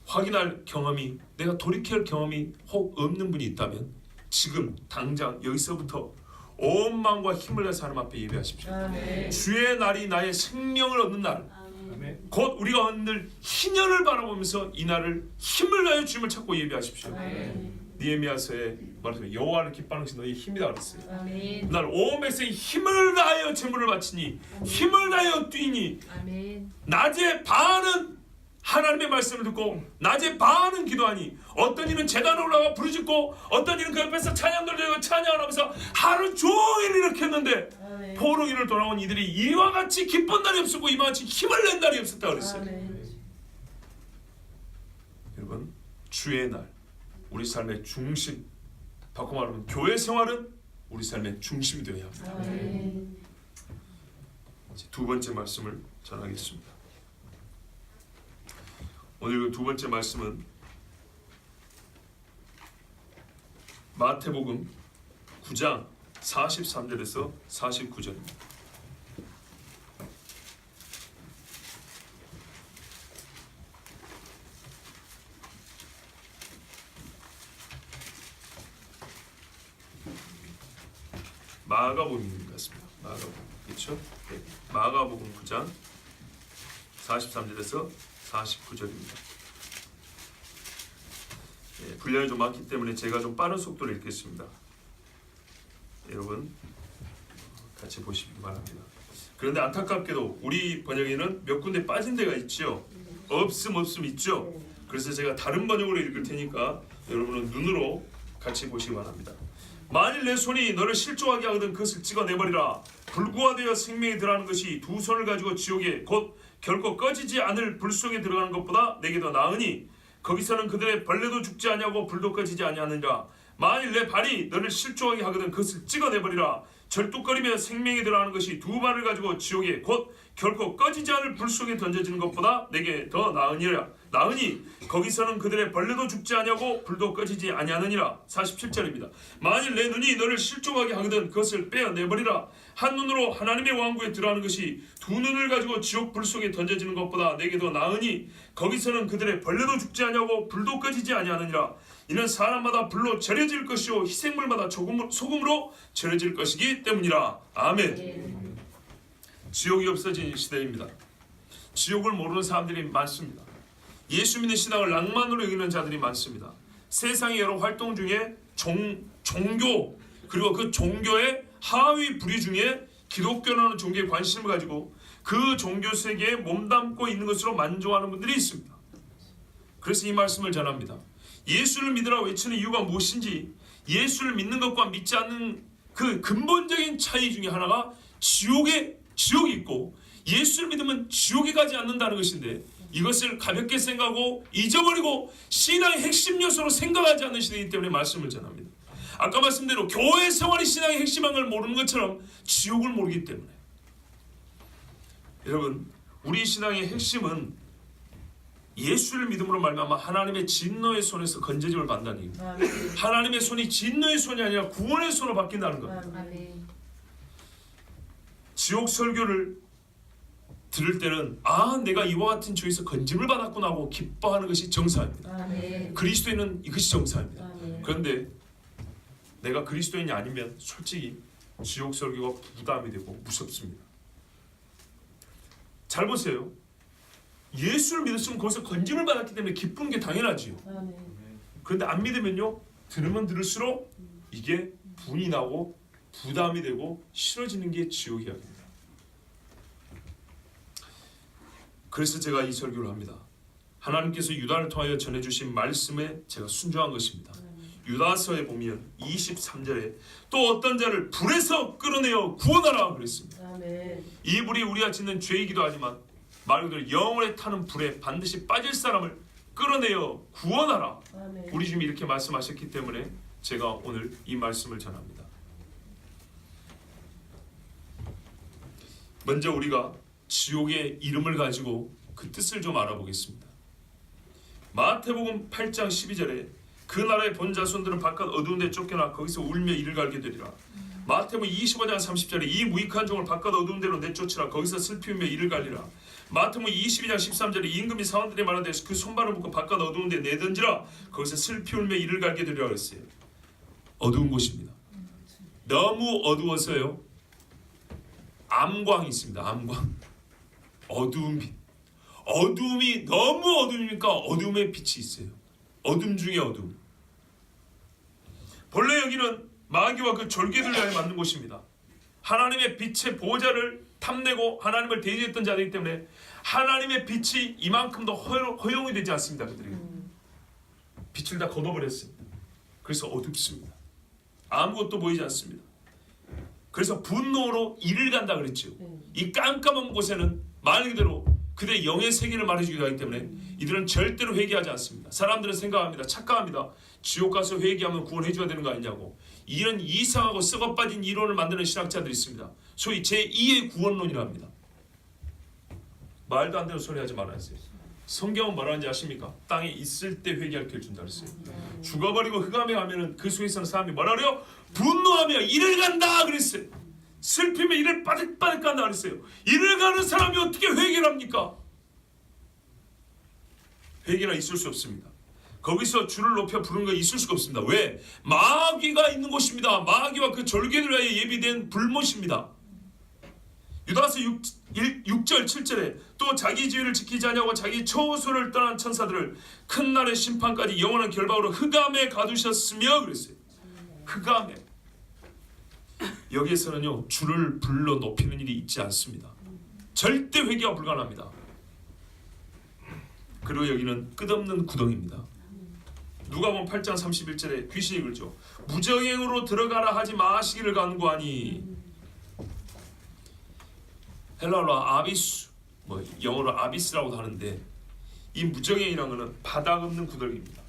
확인할 경험이, 내가 돌이킬 경험이 혹 없는 분이 있다면 지금 당장 여기서부터 온 마음과 힘을 내서 하나님 앞에 예배하십시오. 주의 날이 나의 생명을 얻는 날, 곧 우리가 얻는 희년을 바라보면서 이 날을 힘을 다하여 주님을 찾고 예배하십시오. 느헤미야서에 말하자면 여호와를 기뻐하는 것이 너희 힘이다 그랬어요. 날 온 백성이 힘을 다하여 제물을 바치니 힘을 다하여 뛰니 낮에 반은 하나님의 말씀을 듣고 낮에 반은 기도하니 어떤 이는 제단에 올라가 부르짖고 어떤 이는 그 옆에서 찬양들 들고 찬양을 하면서 하루 종일 이렇게 했는데 포로기를 돌아온 이들이 이와 같이 기쁜 날이 없었고 이와 같이 힘을 낸 날이 없었다 그랬어요. 여러분, 주의 날, 우리 삶의 중심, 바꿔 말하면 교회 생활은 우리 삶의 중심이 되어야 합니다. 두 번째 말씀을 전하겠습니다. 오늘 그 두 번째 말씀은 마태복음 9장 43절에서 49절입니다. 마가복음 같습니다. 마가복음, 그렇죠? 네. 마가복음 9장 43절에서 49절입니다. 예, 분량이 좀 많기 때문에 제가 좀 빠른 속도로 읽겠습니다. 여러분 같이 보시기 바랍니다. 그런데 안타깝게도 우리 번역에는 몇 군데 빠진 데가 있죠. 없음 있죠. 그래서 제가 다른 번역으로 읽을 테니까 여러분은 눈으로 같이 보시기 바랍니다. 만일 내 손이 너를 실족하게 하거든 그것을 찍어내버리라. 불구하되어 생명이 들어가는 것이 두 손을 가지고 지옥에 곧 결코 꺼지지 않을 불 속에 들어가는 것보다 내게 더 나으니 거기서는 그들의 벌레도 죽지 아니하고 불도 꺼지지 아니하느니라. 만일 내 발이 너를 실족하게 하거든 그것을 찍어내버리라. 절뚝거리며 생명이 들어가는 것이 두 발을 가지고 지옥에 곧 결코 꺼지지 않을 불 속에 던져지는 것보다 내게 더 나으니 거기서는 그들의 벌레도 죽지 아니하고 불도 꺼지지 아니하느니라. 47절입니다. 만일 내 눈이 너를 실족하게 하거든 그것을 빼어내버리라. 한 눈으로 하나님의 왕국에 들어가는 것이 두 눈을 가지고 지옥 불 속에 던져지는 것보다 내게 더 나으니 거기서는 그들의 벌레도 죽지 아니하고 불도 꺼지지 아니하느니라. 이는 사람마다 불로 절여질 것이요 희생물마다 소금으로 절여질 것이기 때문이라. 아멘. 지옥이 없어진 시대입니다. 지옥을 모르는 사람들이 많습니다. 예수 믿는 신앙을 낭만으로 여기는 자들이 많습니다. 세상의 여러 활동 중에 종교 그리고 그 종교의 하위 부류 중에 기독교라는 종교에 관심을 가지고 그 종교 세계에 몸담고 있는 것으로 만족하는 분들이 있습니다. 그래서 이 말씀을 전합니다. 예수를 믿으라고 외치는 이유가 무엇인지, 예수를 믿는 것과 믿지 않는 그 근본적인 차이 중에 하나가 지옥이 있고 예수를 믿으면 지옥에 가지 않는다는 것인데, 이것을 가볍게 생각하고 잊어버리고 신앙의 핵심 요소로 생각하지 않는 시대이기 때문에 말씀을 전합니다. 아까 말씀대로 교회 생활이 신앙의 핵심한 걸 모르는 것처럼 지옥을 모르기 때문에, 여러분, 우리 신앙의 핵심은 예수를 믿음으로 말미암아 하나님의 진노의 손에서 건져짐을 받는다는 얘기입니다. 하나님의 손이 진노의 손이 아니라 구원의 손으로 바뀐다는 겁니다. 지옥 설교를 들을 때는 내가 이와 같은 죄에서 건짐을 받았구나 하고 기뻐하는 것이 정상입니다. 그리스도인은 이것이 정상입니다. 그런데 내가 그리스도인이 아니면 솔직히 지옥 설교가 부담이 되고 무섭습니다. 잘 보세요. 예수를 믿었으면 거기서 건짐을 받았기 때문에 기쁜 게 당연하지요. 그런데 안 믿으면요, 들으면 들을수록 이게 분이 나고 부담이 되고 싫어지는 게 지옥 이야기입니다. 그래서 제가 이 설교를 합니다. 하나님께서 유다를 통하여 전해주신 말씀에 제가 순종한 것입니다. 유다서에 보면 23절에 또 어떤 자를 불에서 끌어내어 구원하라 그랬습니다. 아멘. 이 불이 우리가 짓는 죄이기도 하지만 말 그대로 영원에 타는 불에 반드시 빠질 사람을 끌어내어 구원하라. 아멘. 우리 주님이 이렇게 말씀하셨기 때문에 제가 오늘 이 말씀을 전합니다. 먼저 우리가 지옥의 이름을 가지고 그 뜻을 좀 알아보겠습니다. 마태복음 8장 12절에 그 나라의 본 자손들은 바깥 어두운 데 쫓겨나 거기서 울며 이를 갈게 되리라. 마태복음 25장 30절에 이 무익한 종을 바깥 어두운 데로 내쫓으라. 거기서 슬피 울며 이를 갈리라. 마태복음 22장 13절에 임금이 사원들이 말하되 그 손발을 묶고 바깥 어두운 데 내던지라. 거기서 슬피 울며 이를 갈게 되리라 그랬어요. 어두운 곳입니다. 너무 어두워서요, 암광이 있습니다. 암광. 어두운 빛. 어두움이 너무 어두우니까 어둠의 빛이 있어요. 어둠 중에 어둠. 본래 여기는 마귀와 그 졸개들을 위하여 만든 곳입니다. 하나님의 빛의 보호자를 탐내고 하나님을 대지했던 자들이기 때문에 하나님의 빛이 이만큼도 허용이 되지 않습니다. 그들에게 빛을 다 걷어버렸습니다. 그래서 어둡습니다. 아무것도 보이지 않습니다. 그래서 분노로 이를 간다 그랬죠. 이 깜깜한 곳에는 말 그대로 그들의 영의 세계를 말해주기도 하기 때문에 이들은 절대로 회개하지 않습니다. 사람들은 생각합니다. 착각합니다. 지옥 가서 회개하면 구원해줘야 되는 거 아니냐고. 이런 이상하고 썩어빠진 이론을 만드는 신학자들이 있습니다. 소위 제2의 구원론이라 합니다. 말도 안 되는 소리 하지 말아야지. 성경은 뭐라는지 아십니까? 땅에 있을 때 회개할 기회를 준다 그랬어요. 죽어버리고 흑암에 가면은 그 속에 있는 사람이 뭐라 그래요? 분노하며 이를 간다 그랬어요. 슬피며 이를 빠득빠득 간다 그랬어요. 이를 가는 사람이 어떻게 회개를 합니까? 회개가 있을 수 없습니다. 거기서 주를 높여 부르는 거 있을 수가 없습니다. 왜? 마귀가 있는 곳입니다. 마귀와 그 졸개들 위하여 예비된 불못입니다. 유다서 6절 7절에 또 자기 지위를 지키지 아니하고 자기 처소를 떠난 천사들을 큰 날의 심판까지 영원한 결박으로 흑암에 가두셨으며 그랬어요. 흑암에. 여기에서는요, 주를 불러 높이는 일이 있지 않습니다. 절대 회개가 불가능합니다. 그리고 여기는 끝없는 구덩이입니다. 누가복음 8장 31절에 귀신이 그러죠. 무정행으로 들어가라 하지 마시기를 간구하니. 헬라어로 아비스, 영어로 아비스라고도 하는데 이 무정행이라는 것은 바닥 없는 구덩이입니다.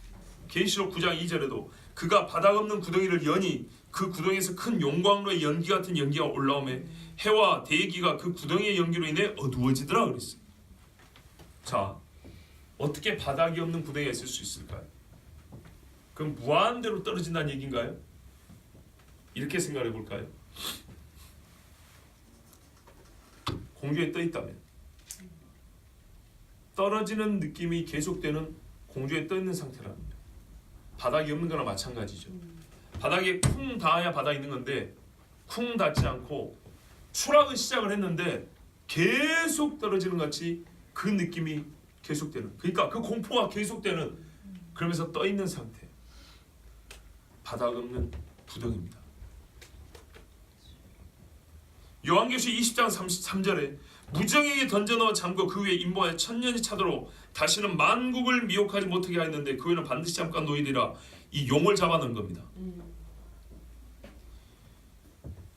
계시록 9장 2절에도 그가 바닥 없는 구덩이를 여니 그 구덩이에서 큰 용광로의 연기 같은 연기가 올라오며 해와 대기가 그 구덩이의 연기로 인해 어두워지더라 그랬어요. 자, 어떻게 바닥이 없는 구덩이가 있을 수 있을까요? 그럼 무한대로 떨어진다는 얘기인가요? 이렇게 생각해 볼까요? 공중에 떠 있다면 떨어지는 느낌이 계속되는 공중에 떠 있는 상태랍니다. 바닥이 없는 거나 마찬가지죠. 바닥에 쿵 닿아야 바닥이 있는 건데 쿵 닿지 않고 추락을 시작을 했는데 계속 떨어지는 같이 그 느낌이 계속되는, 그러니까 그 공포가 계속되는, 그러면서 떠 있는 상태. 바닥 없는 구덩이입니다. 요한계시 20장 33절에 무정에게 던져넣어 잠궈 그 위에 임보하여 천년이 차도록 다시는 만국을 미혹하지 못하게 하였는데 그 위는 반드시 잠깐 놓이리라. 이 용을 잡아넣은 겁니다.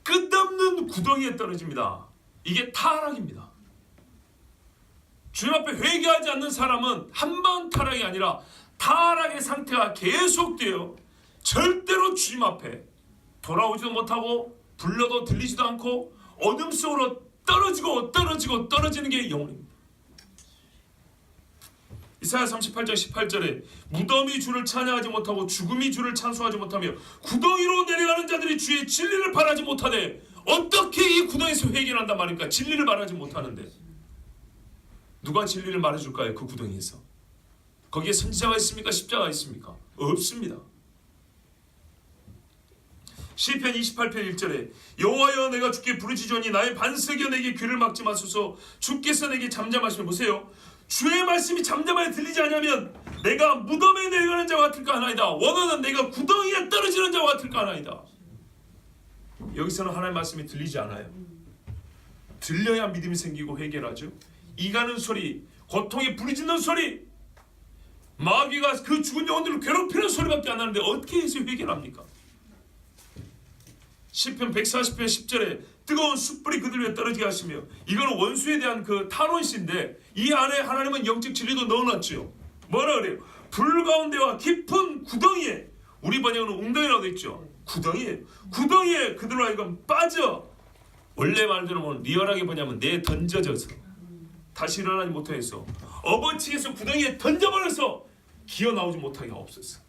끝없는 구덩이에 떨어집니다. 이게 타락입니다. 주님 앞에 회개하지 않는 사람은 한 번 타락이 아니라 타락의 상태가 계속돼요. 절대로 주님 앞에 돌아오지도 못하고 불러도 들리지도 않고 어둠 속으로 떨어지는 게 영혼입니다. 이사야 38장 18절에 무덤이 주를 찬양하지 못하고 죽음이 주를 찬송하지 못하며 구덩이로 내려가는 자들이 주의 진리를 바라지 못하되, 어떻게 이 구덩이에서 회개를 한단 말입니까? 진리를 바라지 못하는데 누가 진리를 말해줄까요? 그 구덩이에서 거기에 선지자가 있습니까? 십자가가 있습니까? 없습니다. 시편 28편 1절에 여호와여 내가 주께 부르짖으니 나의 반석이여 내게 귀를 막지 마소서 주께서 내게 잠잠하시면 보세요. 주의 말씀이 잠잠하게 들리지 않으면 내가 무덤에 내려가는 자와 같을까 하나이다. 원하는 내가 구덩이에 떨어지는 자와 같을까 하나이다. 여기서는 하나님의 말씀이 들리지 않아요. 들려야 믿음이 생기고 회개하죠. 이가는 소리, 고통에 부르짖는 소리, 마귀가 그 죽은 영혼들을 괴롭히는 소리밖에 안 나는데 어떻게 해서 회개를 합니까? 시편 140편 10절에 뜨거운 숯불이 그들 위에 떨어지게 하시며, 이거는 원수에 대한 그 탄원시인데 이 안에 하나님은 영적 진리도 넣어놨죠. 뭐라 그래요? 불 가운데와 깊은 구덩이에, 우리 번역은 웅덩이라고 되어 있죠. 구덩이에 그들로 하여금 빠져, 원래 말대로 리얼하게 뭐냐면 내 던져져서 다시 일어나지 못하겠어, 업어치게서 구덩이에 던져버려서 기어 나오지 못하게 없었어.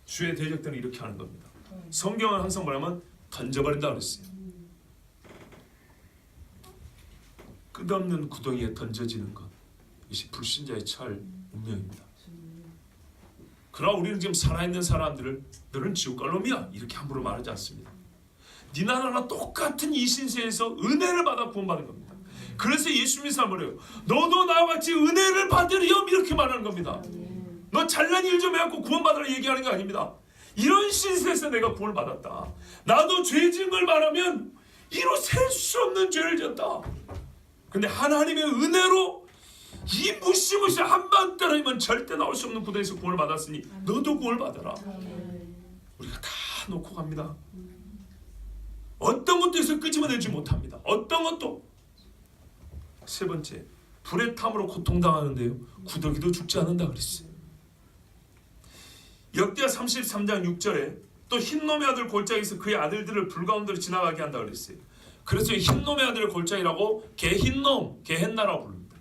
주의 대적들은 이렇게 하는 겁니다. 성경은 항상 뭐냐면 던져버린다 그랬어요. 끝없는 구덩이에 던져지는 것, 이것이 불신자의 처할 운명입니다. 그러나 우리는 지금 살아있는 사람들을 너는 지옥 갈 놈이야 이렇게 함부로 말하지 않습니다. 니나 나나 똑같은 이 신세에서 은혜를 받아 구원받은 겁니다. 그래서 예수님이 뭐래요? 너도 나와 같이 은혜를 받으렴 이렇게 말하는 겁니다. 너 잘난 일 좀 해갖고 구원받으라 얘기하는 게 아닙니다. 이런 신세에서 내가 구원을 받았다. 나도 죄 지은 걸 말하면 이로 셀 수 없는 죄를 지었다. 근데 하나님의 은혜로 이 무시무시 한방 떨어지면 절대 나올 수 없는 구덩이에서 구원을 받았으니 너도 구원을 받아라. 우리가 다 놓고 갑니다. 어떤 것도 에서 끄집어내지 못합니다. 어떤 것도. 세 번째, 불의 탐으로 고통당하는데요, 구더기도 죽지 않는다 그랬어요. 역대하 33장 6절에 또 흰놈의 아들 골짜기에서 그의 아들들을 불 가운데로 지나가게 한다 그랬어요. 그래서 흰놈의 아들 골짜기라고 게흰놈, 게헨나라고 부릅니다.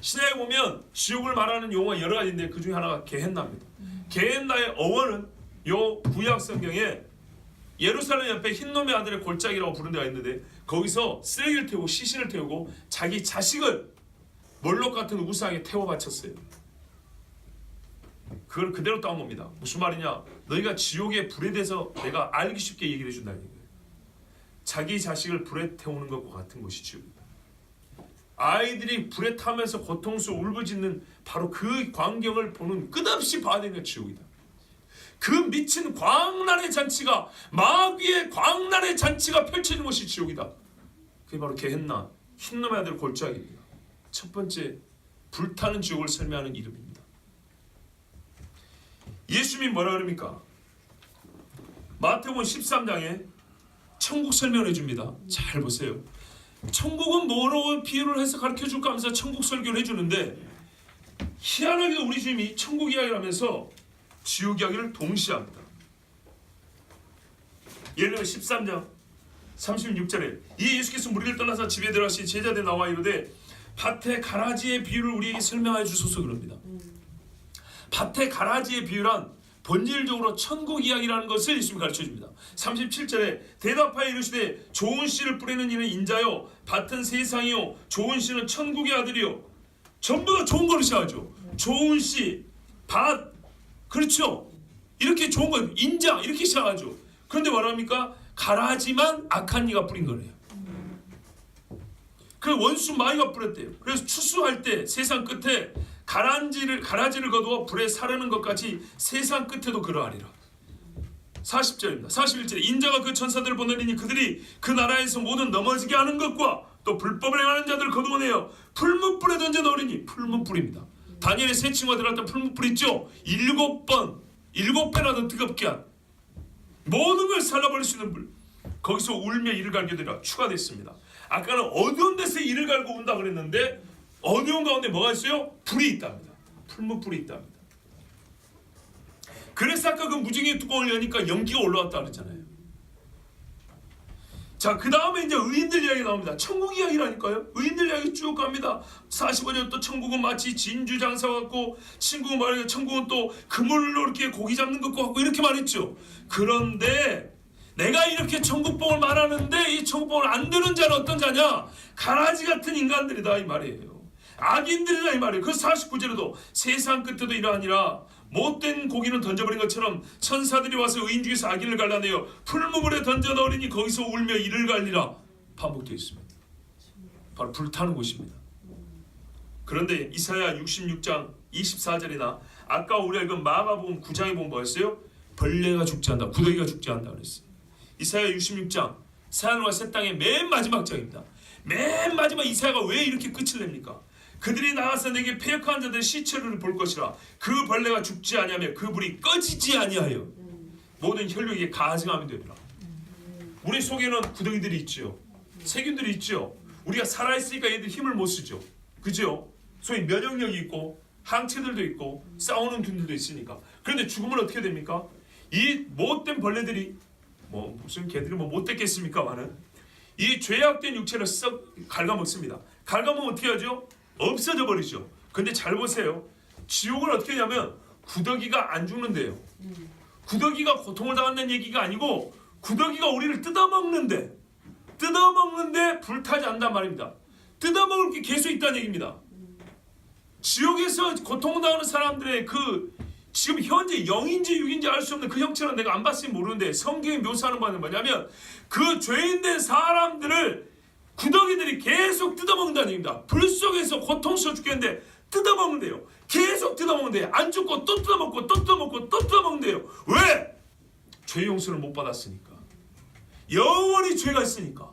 신약에 보면 지옥을 말하는 용어가 여러 가지인데 그 중에 하나가 게헨나입니다. 게헨나의 어원은 요 구약 성경에 예루살렘 옆에 흰놈의 아들의 골짜기라고 부르는 데가 있는데, 거기서 쓰레기를 태우고 시신을 태우고 자기 자식을 몰록 같은 우상에 태워 바쳤어요. 그걸 그대로 따온 겁니다. 무슨 말이냐? 너희가 지옥의 불에 대해서 내가 알기 쉽게 얘기를 해준다는 얘기예요. 자기 자식을 불에 태우는 것과 같은 것이 지옥이다. 아이들이 불에 타면서 고통스러워 울부짖는 바로 그 광경을 보는, 끝없이 봐야 되는 지옥이다. 그 미친 광란의 잔치가, 마귀의 광란의 잔치가 펼쳐지는 것이 지옥이다. 그게 바로 게헨나, 흰놈의 아들 골짜기입니다. 첫 번째, 불타는 지옥을 설명하는 이름입니다. 예수님이 뭐라 그럽니까? 마태복음 13장에 천국 설명을 해줍니다. 잘 보세요. 천국은 뭐로 비유를 해서 가르쳐줄까 하면서 천국 설교를 해주는데, 희한하게도 우리 주님이 천국 이야기를 하면서 지옥 이야기를 동시에 합니다. 예를 들면 13장 36절에 이 예수께서 무리를 떠나서 집에 들어가시 제자들 나와 이르되 밭의 가라지의 비유를 우리에게 설명하여 주소서 그럽니다. 밭의 가라지의 비유란 본질적으로 천국 이야기라는 것을 예수님이 가르쳐줍니다. 37절에 대답하여 이르시되 좋은 씨를 뿌리는 이는 인자요 밭은 세상이요 좋은 씨는 천국의 아들이요. 전부 다 좋은 걸 시작하죠. 좋은 씨, 밭, 그렇죠. 이렇게 좋은 거 인자 이렇게 시작하죠. 그런데 뭐랍니까? 가라지만 악한 이가 뿌린 거래요. 그 원수 마귀가 뿌렸대요. 그래서 추수할 때 세상 끝에 가라지를 거두어 불에 사르는 것 같이 세상 끝에도 그러하리라. 40절입니다. 41절에 인자가 그 천사들을 보내리니 그들이 그 나라에서 모든 넘어지게 하는 것과 또 불법을 행하는 자들을 거두어내어 풀무불에 던져 넣으리니. 풀무불입니다. 다니엘의 세 친구가 들어갔던 풀무불 있죠. 7배나 더 뜨겁게 한 모든 걸 살라버릴 수 있는 불. 거기서 울며 이를 갈게 되리라 추가됐습니다. 아까는 어두운 데서 이를 갈고 운다 그랬는데 어두운 가운데 뭐가 있어요? 불이 있답니다. 풀무불이 있답니다. 그래서 아까 그 무지개 뚜껑을 여니까 연기가 올라왔다 그랬잖아요. 자, 그 다음에 이제 의인들 이야기 나옵니다. 천국 이야기라니까요. 의인들 이야기 쭉 갑니다. 45절 또 천국은 마치 진주 장사 같고, 친구가 말해요. 천국은 또 그물로 이렇게 고기 잡는 것 같고 이렇게 말했죠. 그런데 내가 이렇게 천국봉을 말하는데 이 천국봉을 안 드는 자는 어떤 자냐? 가라지 같은 인간들이다 이 말이에요. 악인들이라 이 말이에요. 그 49절에도 세상 끝에도 이러하니라. 못된 고기는 던져버린 것처럼 천사들이 와서 의인 중에서 악인을 갈라내어 풀무불에 던져 넣으리니 거기서 울며 이를 갈리라. 반복되어 있습니다. 바로 불타는 곳입니다. 그런데 이사야 66장 24절이나 아까 우리가 읽은 마가복음 9장에 보면 뭐였어요? 벌레가 죽지 않는다, 구더기가 죽지 않는다 그랬어요. 이사야 66장 새하늘과 새 땅의 맨 마지막 장입니다. 맨 마지막 이사야가 왜 이렇게 끝을 냅니까? 그들이 나가서 내게 패역한 자들의 시체를 볼 것이라. 그 벌레가 죽지 아니하며 그 불이 꺼지지 아니하여 모든 혈육에 가증하면 되리라. 우리 속에는 구덩이들이 있죠. 세균들이 있죠. 우리가 살아있으니까 얘들 힘을 못 쓰죠. 그죠? 소위 면역력이 있고 항체들도 있고 싸우는 균들도 있으니까. 그런데 죽으면 어떻게 됩니까? 이 못된 벌레들이 무슨 개들이 못됐겠습니까만은 이 죄악된 육체를 썩 갉아먹습니다. 갉아먹으면 어떻게 하죠? 없어져 버리죠. 근데 잘 보세요. 지옥을 어떻게 하냐면 구더기가 안 죽는데요. 구더기가 고통을 당한다는 얘기가 아니고 구더기가 우리를 뜯어먹는데 불타지 않는단 말입니다. 뜯어먹을 게 계속 있다는 얘기입니다. 지옥에서 고통당하는 사람들의 그 지금 현재 영인지 육인지 알 수 없는 그 형체는 내가 안 봤으니 모르는데 성경이 묘사하는 바는 뭐냐면 그 죄인된 사람들을 구더기들이 계속 뜯어먹는다는 얘기입니다. 불 속에서 고통스러워 죽겠는데 뜯어먹는데요. 계속 뜯어먹는데 안 죽고 또 뜯어먹고 또 뜯어먹고 또 뜯어먹는데요. 왜? 죄 용서를 못 받았으니까. 영원히 죄가 있으니까.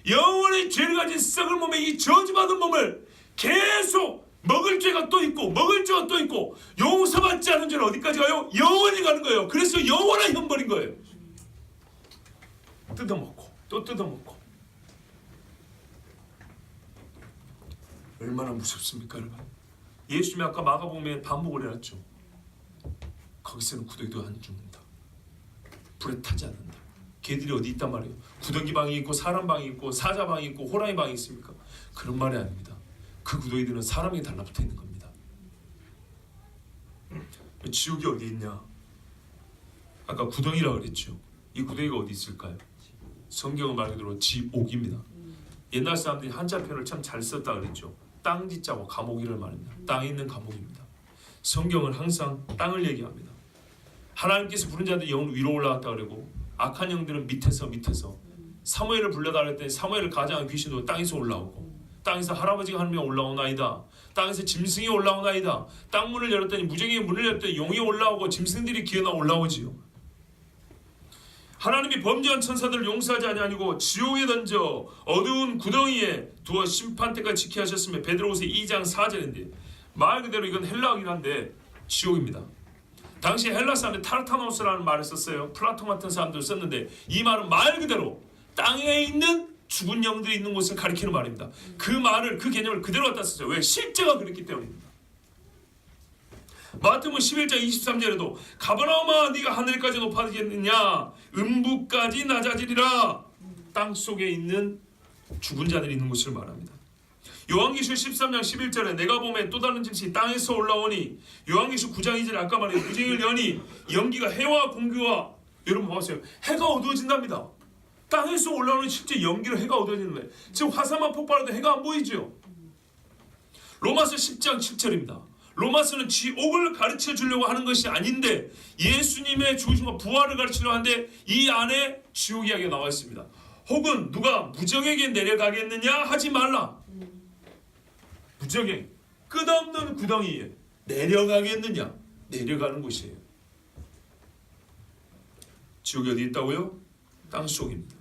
영원히 죄를 가진 썩을 몸에 이 저주받은 몸을 계속 먹을 죄가 또 있고 먹을 죄가 또 있고 용서받지 않은 죄는 어디까지 가요? 영원히 가는 거예요. 그래서 영원한 형벌인 거예요. 뜯어먹고 또 뜯어먹고. 얼마나 무섭습니까 여러분? 예수님이 아까 마가복음에 반복을 해놨죠. 거기서는 구더기도 안 죽는다. 불에 타지 않는다. 개들이 어디 있단 말이에요? 구더기 방이 있고 사람 방이 있고 사자 방이 있고 호랑이 방이 있습니까? 그런 말이 아닙니다. 그 구더기들은 사람에게 달라붙어 있는 겁니다. 지옥이 어디 있냐? 아까 구덩이라고 그랬죠. 이 구덩이가 어디 있을까요? 성경은 말 그대로 지옥입니다. 옛날 사람들이 한자 표현을 참 잘 썼다 그랬죠. 땅지자고 감옥이를 말합니다. 땅에 있는 감옥입니다. 성경은 항상 땅을 얘기합니다. 하나님께서 부른 자들이 영은 위로 올라갔다 그러고 악한 영들은 밑에서 사무엘을 불러달라 했더니 사무엘을 가장한 귀신도 땅에서 올라오고 땅에서 할아버지가 한 명 올라오나이다. 땅에서 짐승이 올라오나이다. 땅 문을 열었더니 무정의 문을 열었더니 용이 올라오고 짐승들이 기어나 올라오지요. 하나님이 범죄한 천사들을 용서하지 아니하고 지옥에 던져 어두운 구덩이에 두어 심판 때까지 지켜 하셨으며 베드로후서 2장 4절인데 말 그대로 이건 헬라어긴 한데 지옥입니다. 당시 헬라 사람들이 타르타노스라는 말을 썼어요. 플라톤 같은 사람들 썼는데 이 말은 말 그대로 땅에 있는 죽은 영들이 있는 곳을 가리키는 말입니다. 그 말을 그 개념을 그대로 갖다 썼어요. 왜? 실제가 그랬기 때문입니다. 마태복음 11장 23절에도 가버나움아 네가 하늘까지 높아지겠느냐 음부까지 낮아지리라. 땅속에 있는 죽은 자들이 있는 곳을 말합니다. 요한계시록 13장 11절에 내가 보매 또 다른 짐승이 땅에서 올라오니 요한계시록 9장 2절에 아까 말한 무징을 여니 연기가 해와 공기와 여러분 보세요. 해가 어두워진답니다. 땅에서 올라오는 실제 연기로 해가 어두워지는 거예요. 지금 화산만 폭발해도 해가 안 보이죠. 로마서 10장 7절입니다. 로마서는 지옥을 가르쳐 주려고 하는 것이 아닌데 예수님의 죽으심과 부활을 가르치려고 하는데 이 안에 지옥 이야기가 나와 있습니다. 혹은 누가 무정에게 내려가겠느냐 하지 말라. 무정에 끝없는 구덩이에 내려가겠느냐? 내려가는 곳이에요. 지옥이 어디 있다고요? 땅속입니다.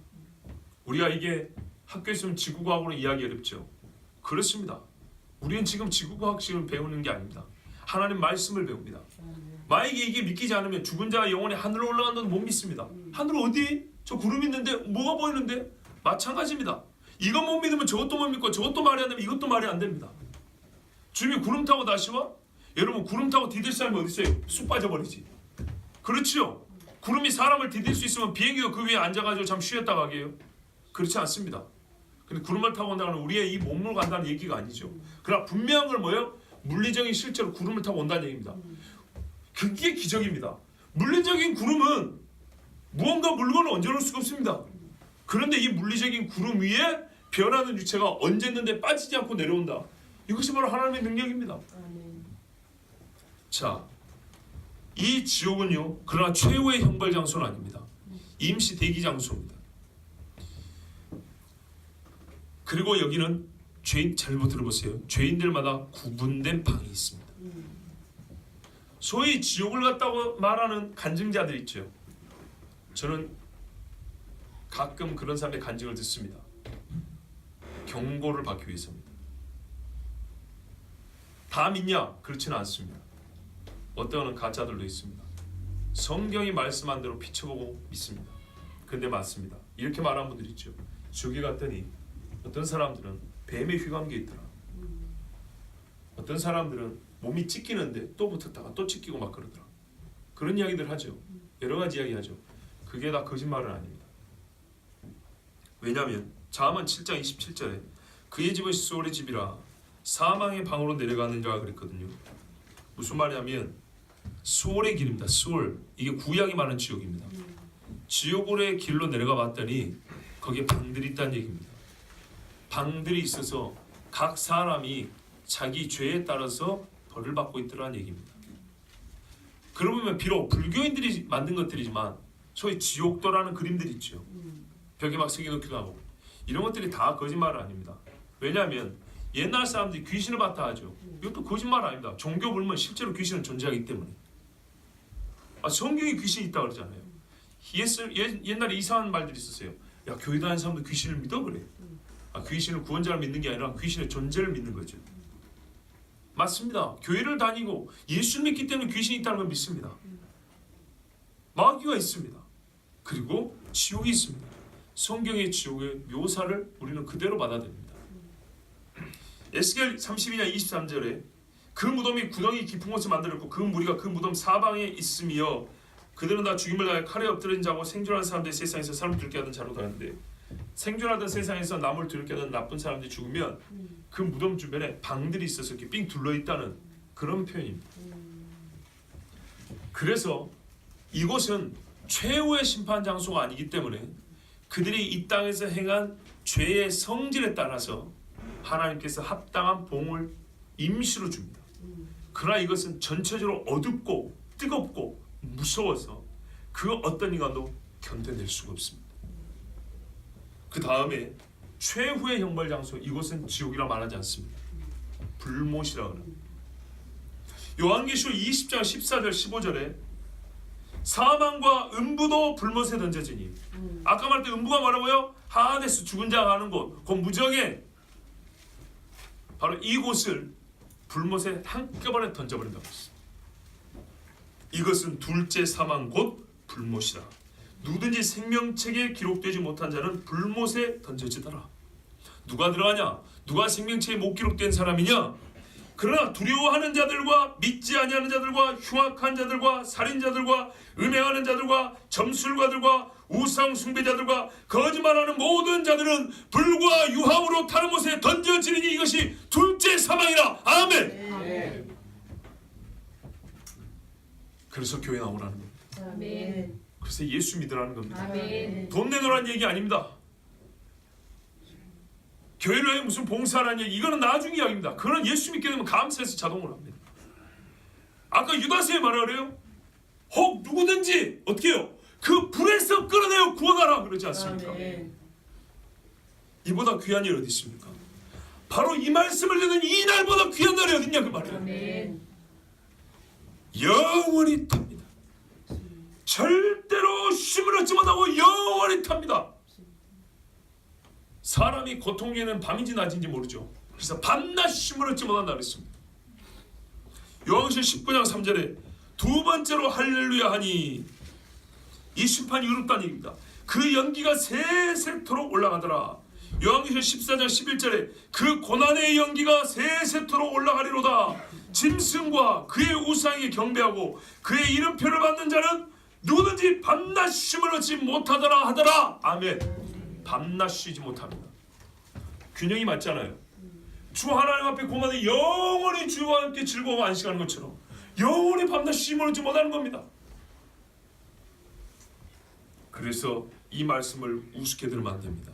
우리가 이게 학교에 있으면 지구과학으로 이해하기 어렵죠. 그렇습니다. 우리는 지금 지구과학식을 배우는 게 아닙니다. 하나님 말씀을 배웁니다. 만약에 이게 믿기지 않으면 죽은 자가 영원히 하늘로 올라간다는 못 믿습니다. 하늘 어디? 저 구름 있는데 뭐가 보이는데? 마찬가지입니다. 이것 못 믿으면 저것도 못 믿고 저것도 말이 안 되면 이것도 말이 안 됩니다. 주님이 구름 타고 다시 와? 여러분 구름 타고 디딜 사람이 어디 있어요? 쑥 빠져버리지. 그렇죠? 구름이 사람을 디딜 수 있으면 비행기가 그 위에 앉아가지고 잠 쉬었다 가게요? 그렇지 않습니다. 근데 구름을 타고 온다는 우리의 이 몸으로 간다는 얘기가 아니죠. 그러나 분명한 건 뭐예요? 물리적인 실제로 구름을 타고 온다는 얘기입니다. 그게 기적입니다. 물리적인 구름은 무언가 물건을 얹어놓을 수가 없습니다. 그런데 이 물리적인 구름 위에 변하는 유체가 얹었는데 빠지지 않고 내려온다. 이것이 바로 하나님의 능력입니다. 아멘. 자, 이 지옥은요, 그러나 최후의 형벌 장소는 아닙니다. 임시 대기 장소입니다. 그리고 여기는 죄인, 잘못 들어보세요. 죄인들마다 구분된 방이 있습니다. 소위 지옥을 갔다고 말하는 간증자들 있죠. 저는 가끔 그런 사람의 간증을 듣습니다. 경고를 받기 위해서입니다. 다 믿냐? 그렇지는 않습니다. 어떤 가짜들도 있습니다. 성경이 말씀한 대로 비춰보고 믿습니다. 근데 맞습니다. 이렇게 말하는 분들 있죠. 지옥에 갔더니 어떤 사람들은 뱀의 휘감기에 있더라. 어떤 사람들은 몸이 찢기는데 또 붙었다가 또 찢기고 막 그러더라. 그런 이야기들 하죠. 여러 가지 이야기 하죠. 그게 다 거짓말은 아닙니다. 왜냐하면 잠언 7장 27절에 그의 집은 수월의 집이라 사망의 방으로 내려가는 자가 그랬거든요. 무슨 말이냐면 수월의 길입니다. 수월, 이게 구약이 많은 지옥입니다. 지옥의 길로 내려가 봤더니 거기에 방들이 있다는 얘기입니다. 방들이 있어서 각 사람이 자기 죄에 따라서 벌을 받고 있더라는 얘기입니다. 그러고 보면 비록 불교인들이 만든 것들이지만 소위 지옥도라는 그림들이 있죠. 벽에 막 새겨놓기도 하고 이런 것들이 다 거짓말은 아닙니다. 왜냐하면 옛날 사람들이 귀신을 봤다 하죠. 이것도 거짓말 아닙니다. 종교 불문 실제로 귀신은 존재하기 때문에. 성경에 귀신이 있다 그러잖아요. 옛날에 이상한 말들이 있었어요. 야, 교회 다니는 사람도 귀신을 믿어 그래. 귀신을 구원자를 믿는 게 아니라 귀신의 존재를 믿는 거죠. 맞습니다. 교회를 다니고 예수를 믿기 때문에 귀신이 있다는 걸 믿습니다. 마귀가 있습니다. 그리고 지옥이 있습니다. 성경의 지옥의 묘사를 우리는 그대로 받아들입니다. 에스겔 32장 23절에 그 무덤이 구덩이 깊은 곳을 만들었고 그 무리가 그 무덤 사방에 있으며 그들은 다 죽임을 당해 칼에 엎드린 자고 생존하는 사람들이 세상에서 사람 두렵게 하던 자로 가는데 생존하던 세상에서 남을 두렵게 하던 나쁜 사람들이 죽으면 그 무덤 주변에 방들이 있어서 이렇게 삥 둘러있다는 그런 표현입니다. 그래서 이곳은 최후의 심판 장소가 아니기 때문에 그들이 이 땅에서 행한 죄의 성질에 따라서 하나님께서 합당한 봉을 임시로 줍니다. 그러나 이것은 전체적으로 어둡고 뜨겁고 무서워서 그 어떤 인간도 견뎌낼 수가 없습니다. 그 다음에 최후의 형벌 장소, 이곳은 지옥이라 말하지 않습니다. 불못이라 그럽니다. 요한계시록 20장 14절 15절에 사망과 음부도 불못에 던져지니 아까 말할 때 음부가 뭐라고요? 하데스, 죽은 자가 가는 곳, 그 무정에 바로 이곳을 불못에 한꺼번에 던져버린다고 했습니다. 이것은 둘째 사망 곧 불못이라. 누구든지 생명책에 기록되지 못한 자는 불못에 던져지더라. 누가 들어가냐? 누가 생명책에 못 기록된 사람이냐? 그러나 두려워하는 자들과 믿지 아니하는 자들과 흉악한 자들과 살인자들과 음행하는 자들과 점술가들과 우상 숭배자들과 거짓말하는 모든 자들은 불과 유황으로 타는 곳에 던져지니 이것이 둘째 사망이라. 아멘. 네. 그래서 교회 나오라는 겁니다. 아멘. 그래서 예수 믿으라는 겁니다. 아멘. 돈 내놓으라는 얘기 아닙니다. 교회를 위해 무슨 봉사라는 얘기, 이거는 나중 이야기입니다. 그건 예수 믿게 되면 감사해서 자동으로 합니다. 아까 유다스의 말을 그래요. 혹 누구든지 어떻게 해요? 그 불에서 끌어내어 구원하라 그러지 않습니까? 아멘. 이보다 귀한 일 어디 있습니까? 바로 이 말씀을 듣는 이 날보다 귀한 날이 어딨냐 그 말이에요. 아멘. 영원히 탑니다. 절대로 쉼을 얻지 못하고 영원히 탑니다. 사람이 고통에는 밤인지 낮인지 모르죠. 그래서 밤낮 쉼을 얻지 못한다 그랬습니다. 요한계시록 19장 3절에 두 번째로 할렐루야 하니 이 심판이 의롭다는 얘기입니다. 그 연기가 세세토록 올라가더라. 요한계시록 14장 11절에 그 고난의 연기가 세세토록 올라가리로다. 짐승과 그의 우상에게 경배하고 그의 이름표를 받는 자는 누구든지 밤낮 쉼을 얻지 못하더라 하더라. 아멘. 밤낮 쉬지 못합니다. 균형이 맞잖아요. 주 하나님 앞에 고만해 영원히 주와 함께 즐거워 안식하는 것처럼 영원히 밤낮 쉼을 얻지 못하는 겁니다. 그래서 이 말씀을 우습게 들으면 안 됩니다.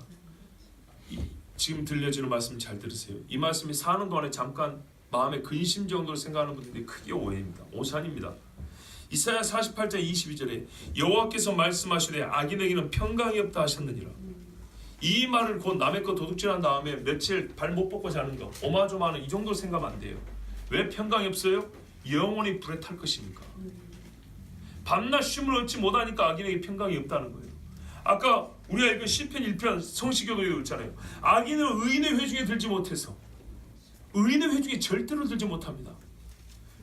지금 들려지는 말씀 잘 들으세요. 이 말씀이 사는 동안에 잠깐 마음의 근심 정도로 생각하는 분들이 크게 오해입니다. 오산입니다. 이사야 48장 22절에 여호와께서 말씀하시되 악인에게는 평강이 없다 하셨느니라. 이 말을 곧 남의 거 도둑질한 다음에 며칠 발 못 뻗고 자는 거 오마조마는 이 정도로 생각하면 안 돼요. 왜 평강이 없어요? 영원히 불에 탈 것이니까. 밤낮 쉼을 얻지 못하니까 악인에게 평강이 없다는 거예요. 아까 우리가 읽은 시편 1편 성시교도에 있잖아요. 악인은 의인의 회중에 들지 못해서 의인의 회중에 절대로 들지 못합니다.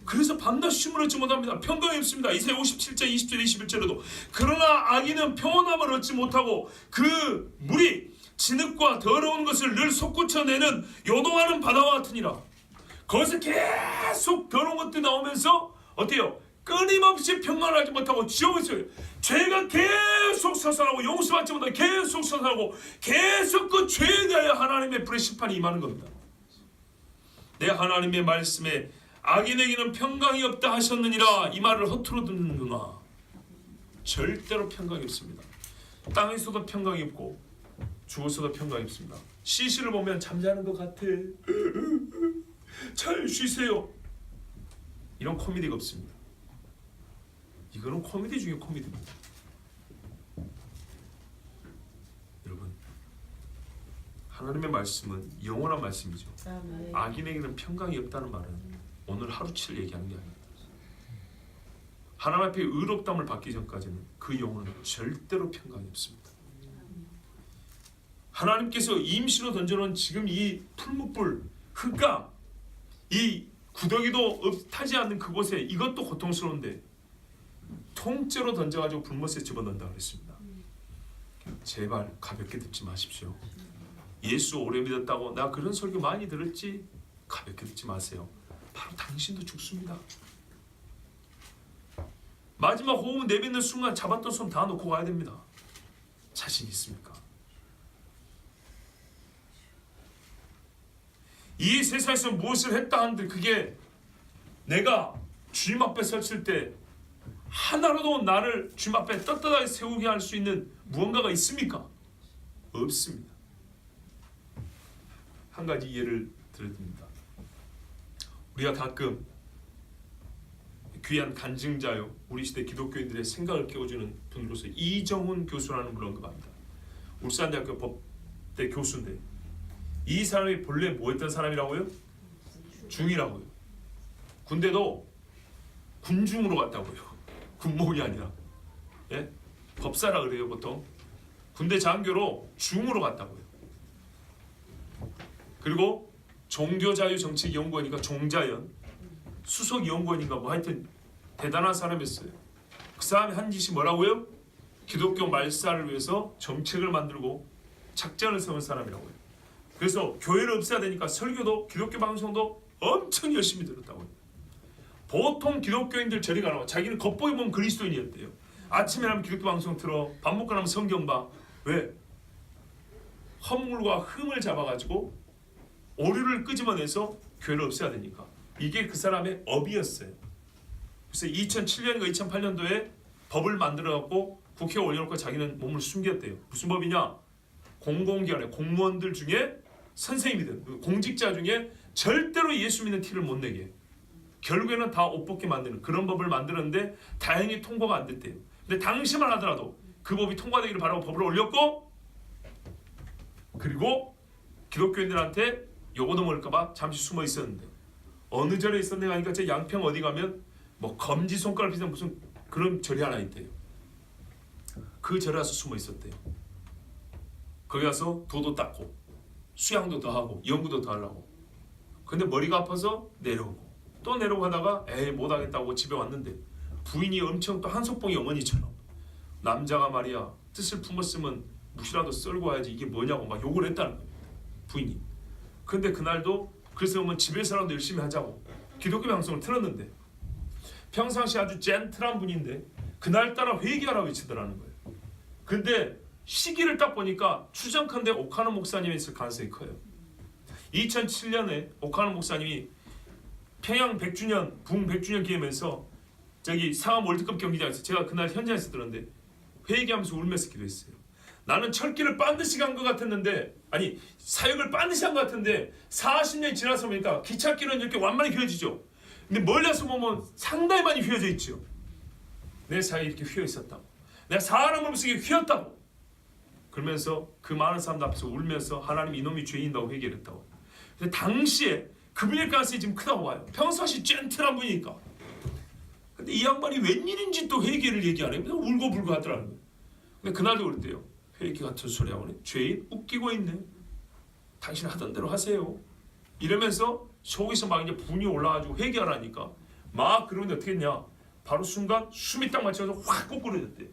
그래서 밤낮 쉼을 얻지 못합니다. 평강이 없습니다. 이사야 57장 20절 21절에도 그러나 악인은 평온함을 얻지 못하고 그 물이 진흙과 더러운 것을 늘 솟구쳐내는 요동하는 바다와 같으니라. 거기서 계속 더러운 것들이 나오면서 어때요? 끊임없이 평안을 하지 못하고 지옥에 있어요. 죄가 계속 솟아나고 용서받지 못하고 계속 솟아나고 계속 그 죄에 대하여 하나님의 불의 심판이 임하는 겁니다. 내 하나님의 말씀에 악인에게는 평강이 없다 하셨느니라 이 말을 허투루 듣는구나. 절대로 평강이 없습니다. 땅에서도 평강이 없고 죽어서도 평강이 없습니다. 시시를 보면 잠자는 것 같아. 잘 쉬세요. 이런 코미디가 없습니다. 이거는 코미디 중에 코미디입니다. 여러분, 하나님의 말씀은 영원한 말씀이죠. 악인에게는 평강이 없다는 말은 오늘 하루치를 얘기하는 게 아닙니다. 하나님 앞에 의롭다함을 받기 전까지는 그 영혼은 절대로 평강이 없습니다. 하나님께서 임시로 던져놓은 지금 이 풀무불, 흙강, 이 구더기도 타지 않는 그곳에 이것도 고통스러운데 통째로 던져가지고 불못에 집어넣는다 그랬습니다. 제발 가볍게 듣지 마십시오. 예수 오래 믿었다고 나 그런 설교 많이 들었지? 가볍게 듣지 마세요. 바로 당신도 죽습니다. 마지막 호흡 내뱉는 순간 잡았던 손 다 놓고 가야 됩니다. 자신 있습니까? 이 세상에서 무엇을 했다 한들 그게 내가 주님 앞에 섰을 때 하나라도 나를 주님 앞에 떳떳하게 세우게 할 수 있는 무언가가 있습니까? 없습니다. 한 가지 예를 들어드립니다. 우리가 가끔 귀한 간증자요 우리 시대 기독교인들의 생각을 깨워주는 분으로서 이정훈 교수라는 분을 언급합니다. 울산대학교 법대 교수인데 이 사람이 본래 뭐 했던 사람이라고요? 중이라고요. 군대도 군중으로 갔다고요. 군목이 아니라. 예? 법사라 그래요 보통. 군대 장교로 중으로 갔다고요. 그리고 종교자유정책연구원이니까 종자연 수석연구원인가 뭐 하여튼 대단한 사람이었어요. 그 사람이 한 짓이 뭐라고요? 기독교 말살을 위해서 정책을 만들고 작전을 세운 사람이라고요. 그래서 교회를 없애야 되니까 설교도 기독교 방송도 엄청 열심히 들었다고요. 보통 기독교인들 저리 가라고 자기는 겉보기 보면 그리스도인이었대요. 아침에 하면 기독교 방송 들어, 밥 먹고 나면 성경 봐. 왜? 허물과 흠을 잡아가지고 오류를 끄집어내서 교회를 없애야 되니까. 이게 그 사람의 업이었어요. 그래서 2007년인가 2008년도에 법을 만들어갖고 국회에 올려놓고 자기는 몸을 숨겼대요. 무슨 법이냐? 공공기관의 공무원들 중에 선생님이든 공직자 중에 절대로 예수 믿는 티를 못 내게 결국에는 다 옷 벗게 만드는 그런 법을 만들었는데 다행히 통과가 안 됐대요. 근데 당시만 하더라도 그 법이 통과되기를 바라고 법을 올렸고 그리고 기독교인들한테 요거도 먹을까봐 잠시 숨어 있었는데 어느 절에 있었는가 하니까 제 양평 어디 가면 뭐 검지손가락 비슷한 무슨 그런 절이 하나 있대요. 그 절에 가서 숨어 있었대요. 거기 가서 도도 닦고 수양도 더 하고 연구도 더 하려고. 근데 머리가 아파서 내려오고 또 내려오고 하다가 에이 못하겠다고 집에 왔는데 부인이 엄청 또 한석봉이 어머니처럼 남자가 말이야 뜻을 품었으면 묵이라도 썰고 와야지 이게 뭐냐고 막 욕을 했다는 겁니다. 부인이. 근데 그날도 그래서 오면 집에서라도 열심히 하자고 기독교 방송을 틀었는데 평상시 아주 젠틀한 분인데 그날따라 회개하라 외치더라는 거예요. 근데 시기를 딱 보니까 추정컨대 오카노 목사님이 있을 가능성이 커요. 2007년에 오카노 목사님이 평양 100주년 붕 100주년 기념해서 저기 상암 월드컵 경기장에서 제가 그날 현장에서 들었는데 회개하면서 울면서 기도했어요. 나는 철길을 반드시 간 것 같았는데, 아니 사역을 반드시 한 것 같은데 40년이 지나서 보니까 기찻길은 이렇게 완만히 휘어지죠. 근데 멀리서 보면 상당히 많이 휘어져 있죠. 내 사역이 이렇게 휘어 있었다고, 내가 사람을 무슨 휘었다고. 그러면서 그 많은 사람들 앞에서 울면서 하나님 이놈이 죄인이라고 회개했다고. 근데 당시에 그분의 가능성이 지금 크다고 봐요. 평소같이 젠틀한 분이니까. 근데 이 양반이 웬일인지 또 회개를 얘기 안 해요. 그냥 울고불고 하더라는 거예요. 근데 그날도 그랬대요. 회개 같은 소리 하고 죄인 웃기고 있네. 당신 하던 대로 하세요. 이러면서 속에서 막 이제 분이 올라가지고 회개하라니까 막 그러는데 어떻게 했냐? 바로 순간 숨이 딱 맞춰서 확 꼬꾸라졌대.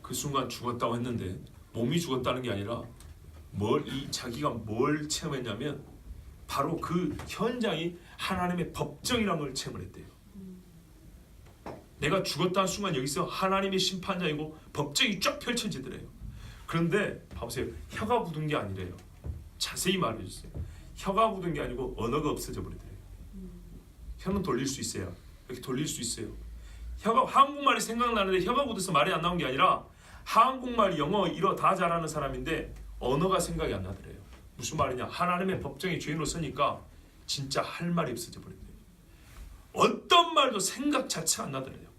그 순간 죽었다고 했는데 몸이 죽었다는 게 아니라 자기가 뭘 체험했냐면 바로 그 현장이 하나님의 법정이라는 걸 체험을 했대요. 내가 죽었다는 순간 여기서 하나님의 심판자이고 법정이 쫙 펼쳐지더래요. 그런데 봐보세요. 혀가 굳은 게 아니래요. 자세히 말해주세요. 혀가 굳은 게 아니고 언어가 없어져 버리더래요. 혀는 돌릴 수 있어요. 이렇게 돌릴 수 있어요. 혀가 한국말이 생각나는데 혀가 굳어서 말이 안 나온 게 아니라 한국말, 영어 이러 다 잘하는 사람인데 언어가 생각이 안 나더래요. 무슨 말이냐? 하나님의 법정에 죄인으로 서니까 진짜 할 말이 없어져 버린대요. 어떤 말도 생각 자체가 안 나더래요.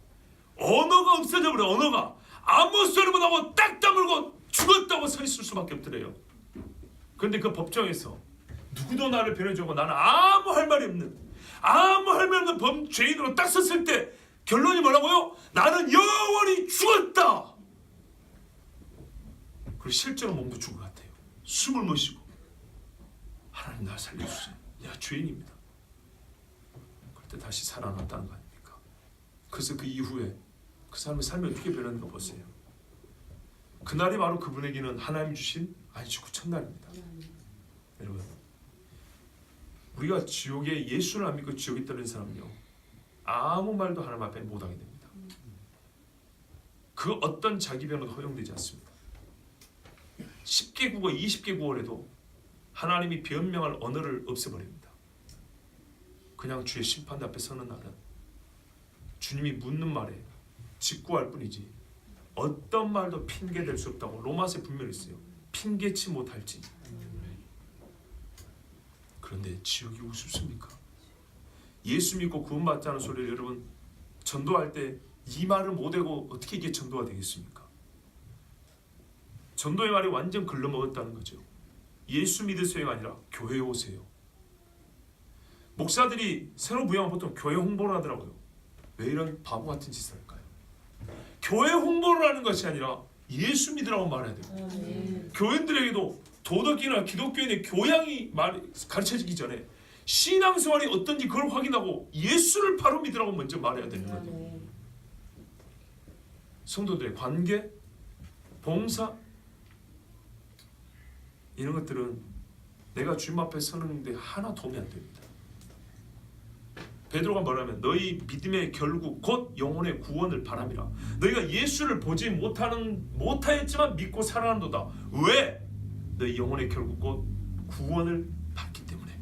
언어가 없어져 버려. 언어가 아무 소리 못하고 딱 다물고 죽었다고 서 있을 수밖에 없더래요. 그런데 그 법정에서 누구도 나를 변호해주고 나는 아무 할 말이 없는 죄인으로 딱 섰을 때 결론이 뭐라고요? 나는 영원히 죽었다. 그리고 실제로 몸도 죽은 것 같아요. 숨을 못 쉬고 하나님 나 살려주세요. 내가 죄인입니다. 그때 다시 살아났다는 거 아닙니까? 그래서 그 이후에 그 사람의 삶이 어떻게 변했는가 보세요. 그날이 바로 그분에게는 하나님 주신 안식구 첫날입니다. 여러분, 우리가 지옥에 예수를 안 믿고 지옥에 떨어진 사람은요 아무 말도 하나님 앞에 못하게 됩니다. 그 어떤 자기 변호도 허용되지 않습니다. 10개 국어 20개 국어에도 하나님이 변명할 언어를 없애버립니다. 그냥 주의 심판 앞에 서는 날은 주님이 묻는 말에 직구할 뿐이지 어떤 말도 핑계될 수 없다고 로마서에 분명히 있어요. 핑계치 못할지. 그런데 지옥이 우습습니까? 예수 믿고 구원받자는 소리를 여러분 전도할 때 이 말을 못하고 어떻게 이게 전도가 되겠습니까? 전도의 말이 완전 글러먹었다는 거죠. 예수 믿으세요가 아니라 교회에 오세요. 목사들이 새로 부임하면 보통 교회 홍보를 하더라고요. 왜 이런 바보 같은 짓을 할까요? 교회 홍보를 하는 것이 아니라 예수 믿으라고 말해야 돼요. 교인들에게도 도덕이나 기독교인의 교양이 가르쳐지기 전에 신앙생활이 어떤지 그걸 확인하고 예수를 바로 믿으라고 먼저 말해야 되는 거죠. 성도들의 관계, 봉사 이런 것들은 내가 주님 앞에 서는데 하나 도움이 안 됩니다. 베드로가 뭐라면 너희 믿음의 결국 곧 영혼의 구원을 바람이라. 너희가 예수를 보지 못하였지만 믿고 살아난도다. 왜? 너희 영혼의 결국 곧 구원을 받기 때문에.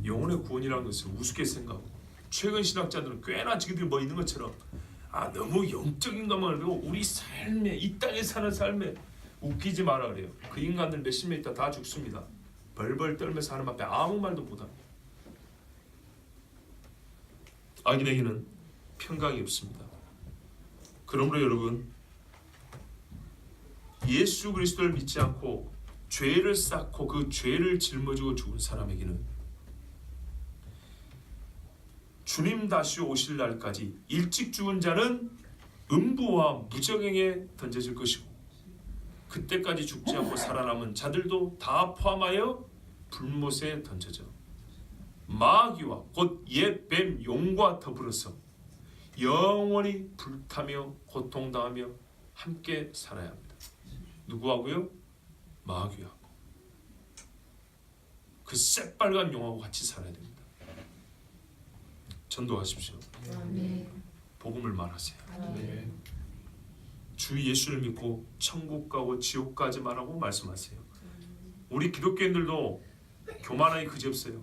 영혼의 구원이라는 것을 우습게 생각하고 최근 신학자들은 꽤나 지금들 뭐 있는 것처럼 너무 영적인 것만 알고 우리 삶에 이 땅에 사는 삶에 웃기지 마라 그래요. 그 인간들 몇십 년 있다 다 죽습니다. 벌벌 떨면서 하나님 앞에 아무 말도 못합니다. 악인에게는 평강이 없습니다. 그러므로 여러분 예수 그리스도를 믿지 않고 죄를 쌓고 그 죄를 짊어지고 죽은 사람에게는 주님 다시 오실 날까지 일찍 죽은 자는 음부와 무저갱에 던져질 것이고 그때까지 죽지 않고 살아남은 자들도 다 포함하여 불못에 던져져 마귀와 곧 옛 뱀 용과 더불어서 영원히 불타며 고통당하며 함께 살아야 합니다. 누구하고요? 마귀하고 그 새빨간 용하고 같이 살아야 됩니다. 전도하십시오. 아멘. 복음을 말하세요. 아멘. 주 예수를 믿고 천국 가고 지옥 가지 말라고 말씀하세요. 우리 기독교인들도 교만하기 그지없어요.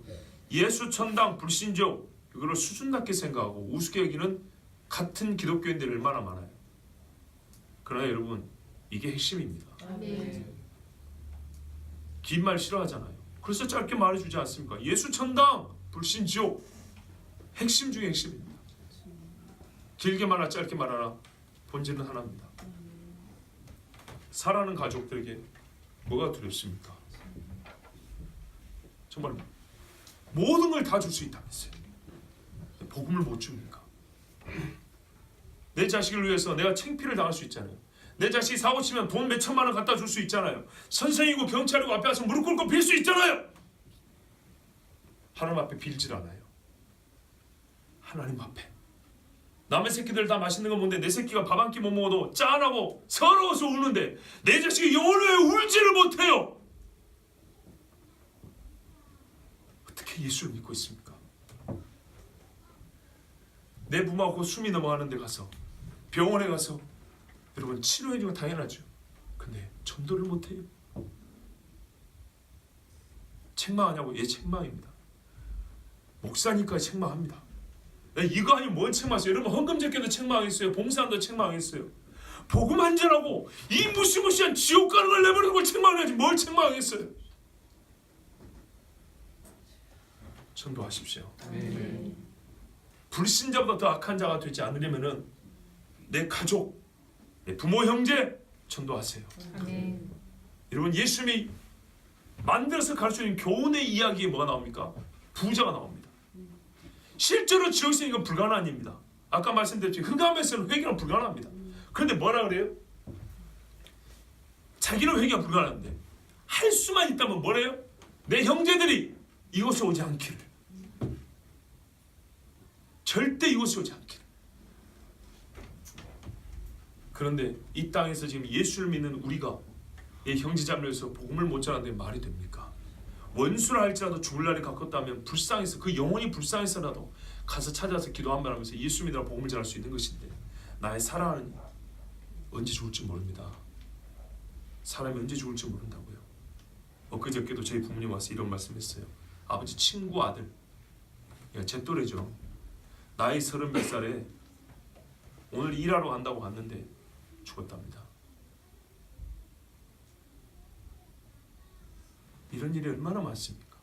예수 천당 불신족 이거를 수준 낮게 생각하고 우습게 여기는 같은 기독교인들이 얼마나 많아요. 그러나 여러분 이게 핵심입니다. 아멘. 긴 말 싫어하잖아요. 그래서 짧게 말해주지 않습니까? 예수 천당, 불신 지옥. 핵심 중에 핵심입니다. 길게 말하라 짧게 말하라 본질은 하나입니다. 사랑하는 가족들에게 뭐가 두렵습니까? 정말 모든 걸 다 줄 수 있다면서요. 복음을 못 줍니까? 내 자식을 위해서 내가 창피를 당할 수 있잖아요. 내 자식이 사고 치면 돈 몇 천만 원 갖다 줄 수 있잖아요. 선생이고 경찰이고 앞에 와서 무릎 꿇고 빌 수 있잖아요. 하나님 앞에 빌질 않아요. 하나님 앞에 남의 새끼들 다 맛있는 거 먹는데 내 새끼가 밥 한 끼 못 먹어도 짠하고 서러워서 우는데 내 자식이 영혼을 왜 울지를 못해요? 어떻게 예수를 믿고 있습니까? 내 부모하고 숨이 넘어가는 데 가서 병원에 가서 여러분 치료해 주면 당연하죠. 근데 전도를 못해요. 책망하냐고? 예, 책망입니다. 목사니까 책망합니다. 이거 아니면 뭘 책망하세요? 여러분 헌금 제껴도 책망하겠어요? 봉사한도 책망하겠어요? 복음 한절하고 이 무시무시한 지옥 가는 걸 내버리는 걸 책망해야지 뭘 책망하겠어요? 전도하십시오. 아멘. 불신자보다 더 악한 자가 되지 않으려면은 내 가족, 내 부모 형제 전도하세요. 아멘. 여러분 예수님이 만들어서 가르쳐주는 교훈의 이야기에 뭐가 나옵니까? 부자가 나옵니다. 실제로 지옥에 이건 불가능한 일입니다. 아까 말씀드렸죠. 흑암에서는 회개는 불가능합니다. 그런데 뭐라 그래요? 자기는 회개가 불가능한데 할 수만 있다면 뭐래요? 내 형제들이 이곳에 오지 않기를. 절대 이곳에 오지 않기를. 그런데 이 땅에서 지금 예수를 믿는 우리가 이 형제자매에서 복음을 못 전하는데 말이 됩니까? 원수라 할지라도 죽을 날이 가깝다면 불쌍해서 그 영혼이 불쌍해서라도 가서 찾아서 기도 한번 하면서 예수 믿으라 복음을 전할 수 있는 것인데 나의 사랑은 언제 죽을지 모릅니다. 사람이 언제 죽을지 모른다고요. 엊그저께도 저희 부모님 와서 이런 말씀했어요. 아버지 친구 아들, 제 또래죠. 나이 30몇 살에 오늘 일하러 간다고 갔는데 죽었답니다. 이런 일이 얼마나 많습니까?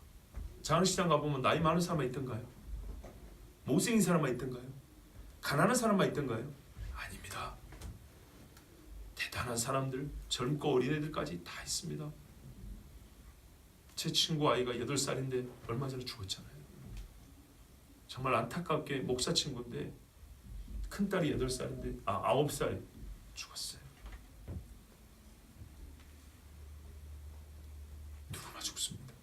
장례식장 가보면 나이 많은 사람만 있던가요? 못생긴 사람만 있던가요? 가난한 사람만 있던가요? 아닙니다. 대단한 사람들, 젊고 어린애들까지 다 있습니다. 제 친구 아이가 8살인데 얼마 전에 죽었잖아요. 정말 안타깝게 목사 친구인데 큰딸이 8살인데 9살 죽었어요. 누구나 죽습니다.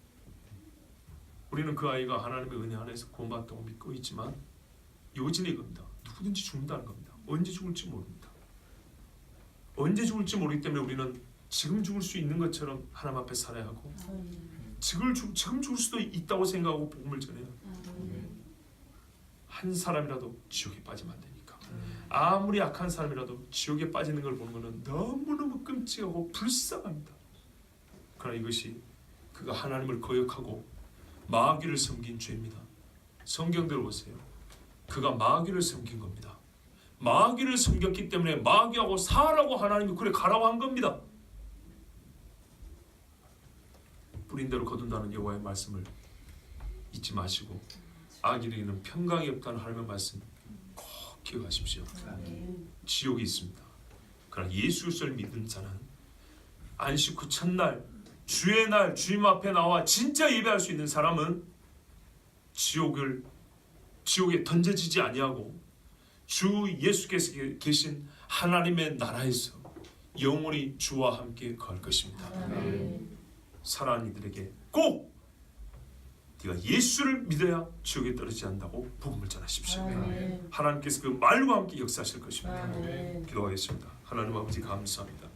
우리는 그 아이가 하나님의 은혜 안에서 구원받았다고 믿고 있지만 요진이 이겁니다. 누구든지 죽는다는 겁니다. 언제 죽을지 모릅니다. 언제 죽을지 모르기 때문에 우리는 지금 죽을 수 있는 것처럼 하나님 앞에 살아야 하고 지금 죽을 수도 있다고 생각하고 복음을 전해요. 한 사람이라도 지옥에 빠지면 안 되니까. 아무리 악한 사람이라도 지옥에 빠지는 걸 보는 것은 너무너무 끔찍하고 불쌍합니다. 그러나 이것이 그가 하나님을 거역하고 마귀를 섬긴 죄입니다. 성경대로 보세요. 그가 마귀를 섬긴 겁니다. 마귀를 섬겼기 때문에 마귀하고 사라고 하나님이 그래 가라고 한 겁니다. 뿌린 대로 거둔다는 여호와의 말씀을 잊지 마시고 악인에게는 평강이 없다는 하나님의 말씀 꼭 기억하십시오. 지옥이 있습니다. 그러나 예수 그리스도를 믿는 자는 안식 후 첫날 주의 날 주님 앞에 나와 진짜 예배할 수 있는 사람은 지옥에 던져지지 아니하고 주 예수께서 계신 하나님의 나라에서 영원히 주와 함께 거할 것입니다. 사랑하는 이들에게 꼭 네가 예수를 믿어야 지옥에 떨어지지 않는다고 복음을 전하십시오. 하나님께서 그 말과 함께 역사하실 것입니다. 기도하겠습니다. 하나님 아버지 감사합니다.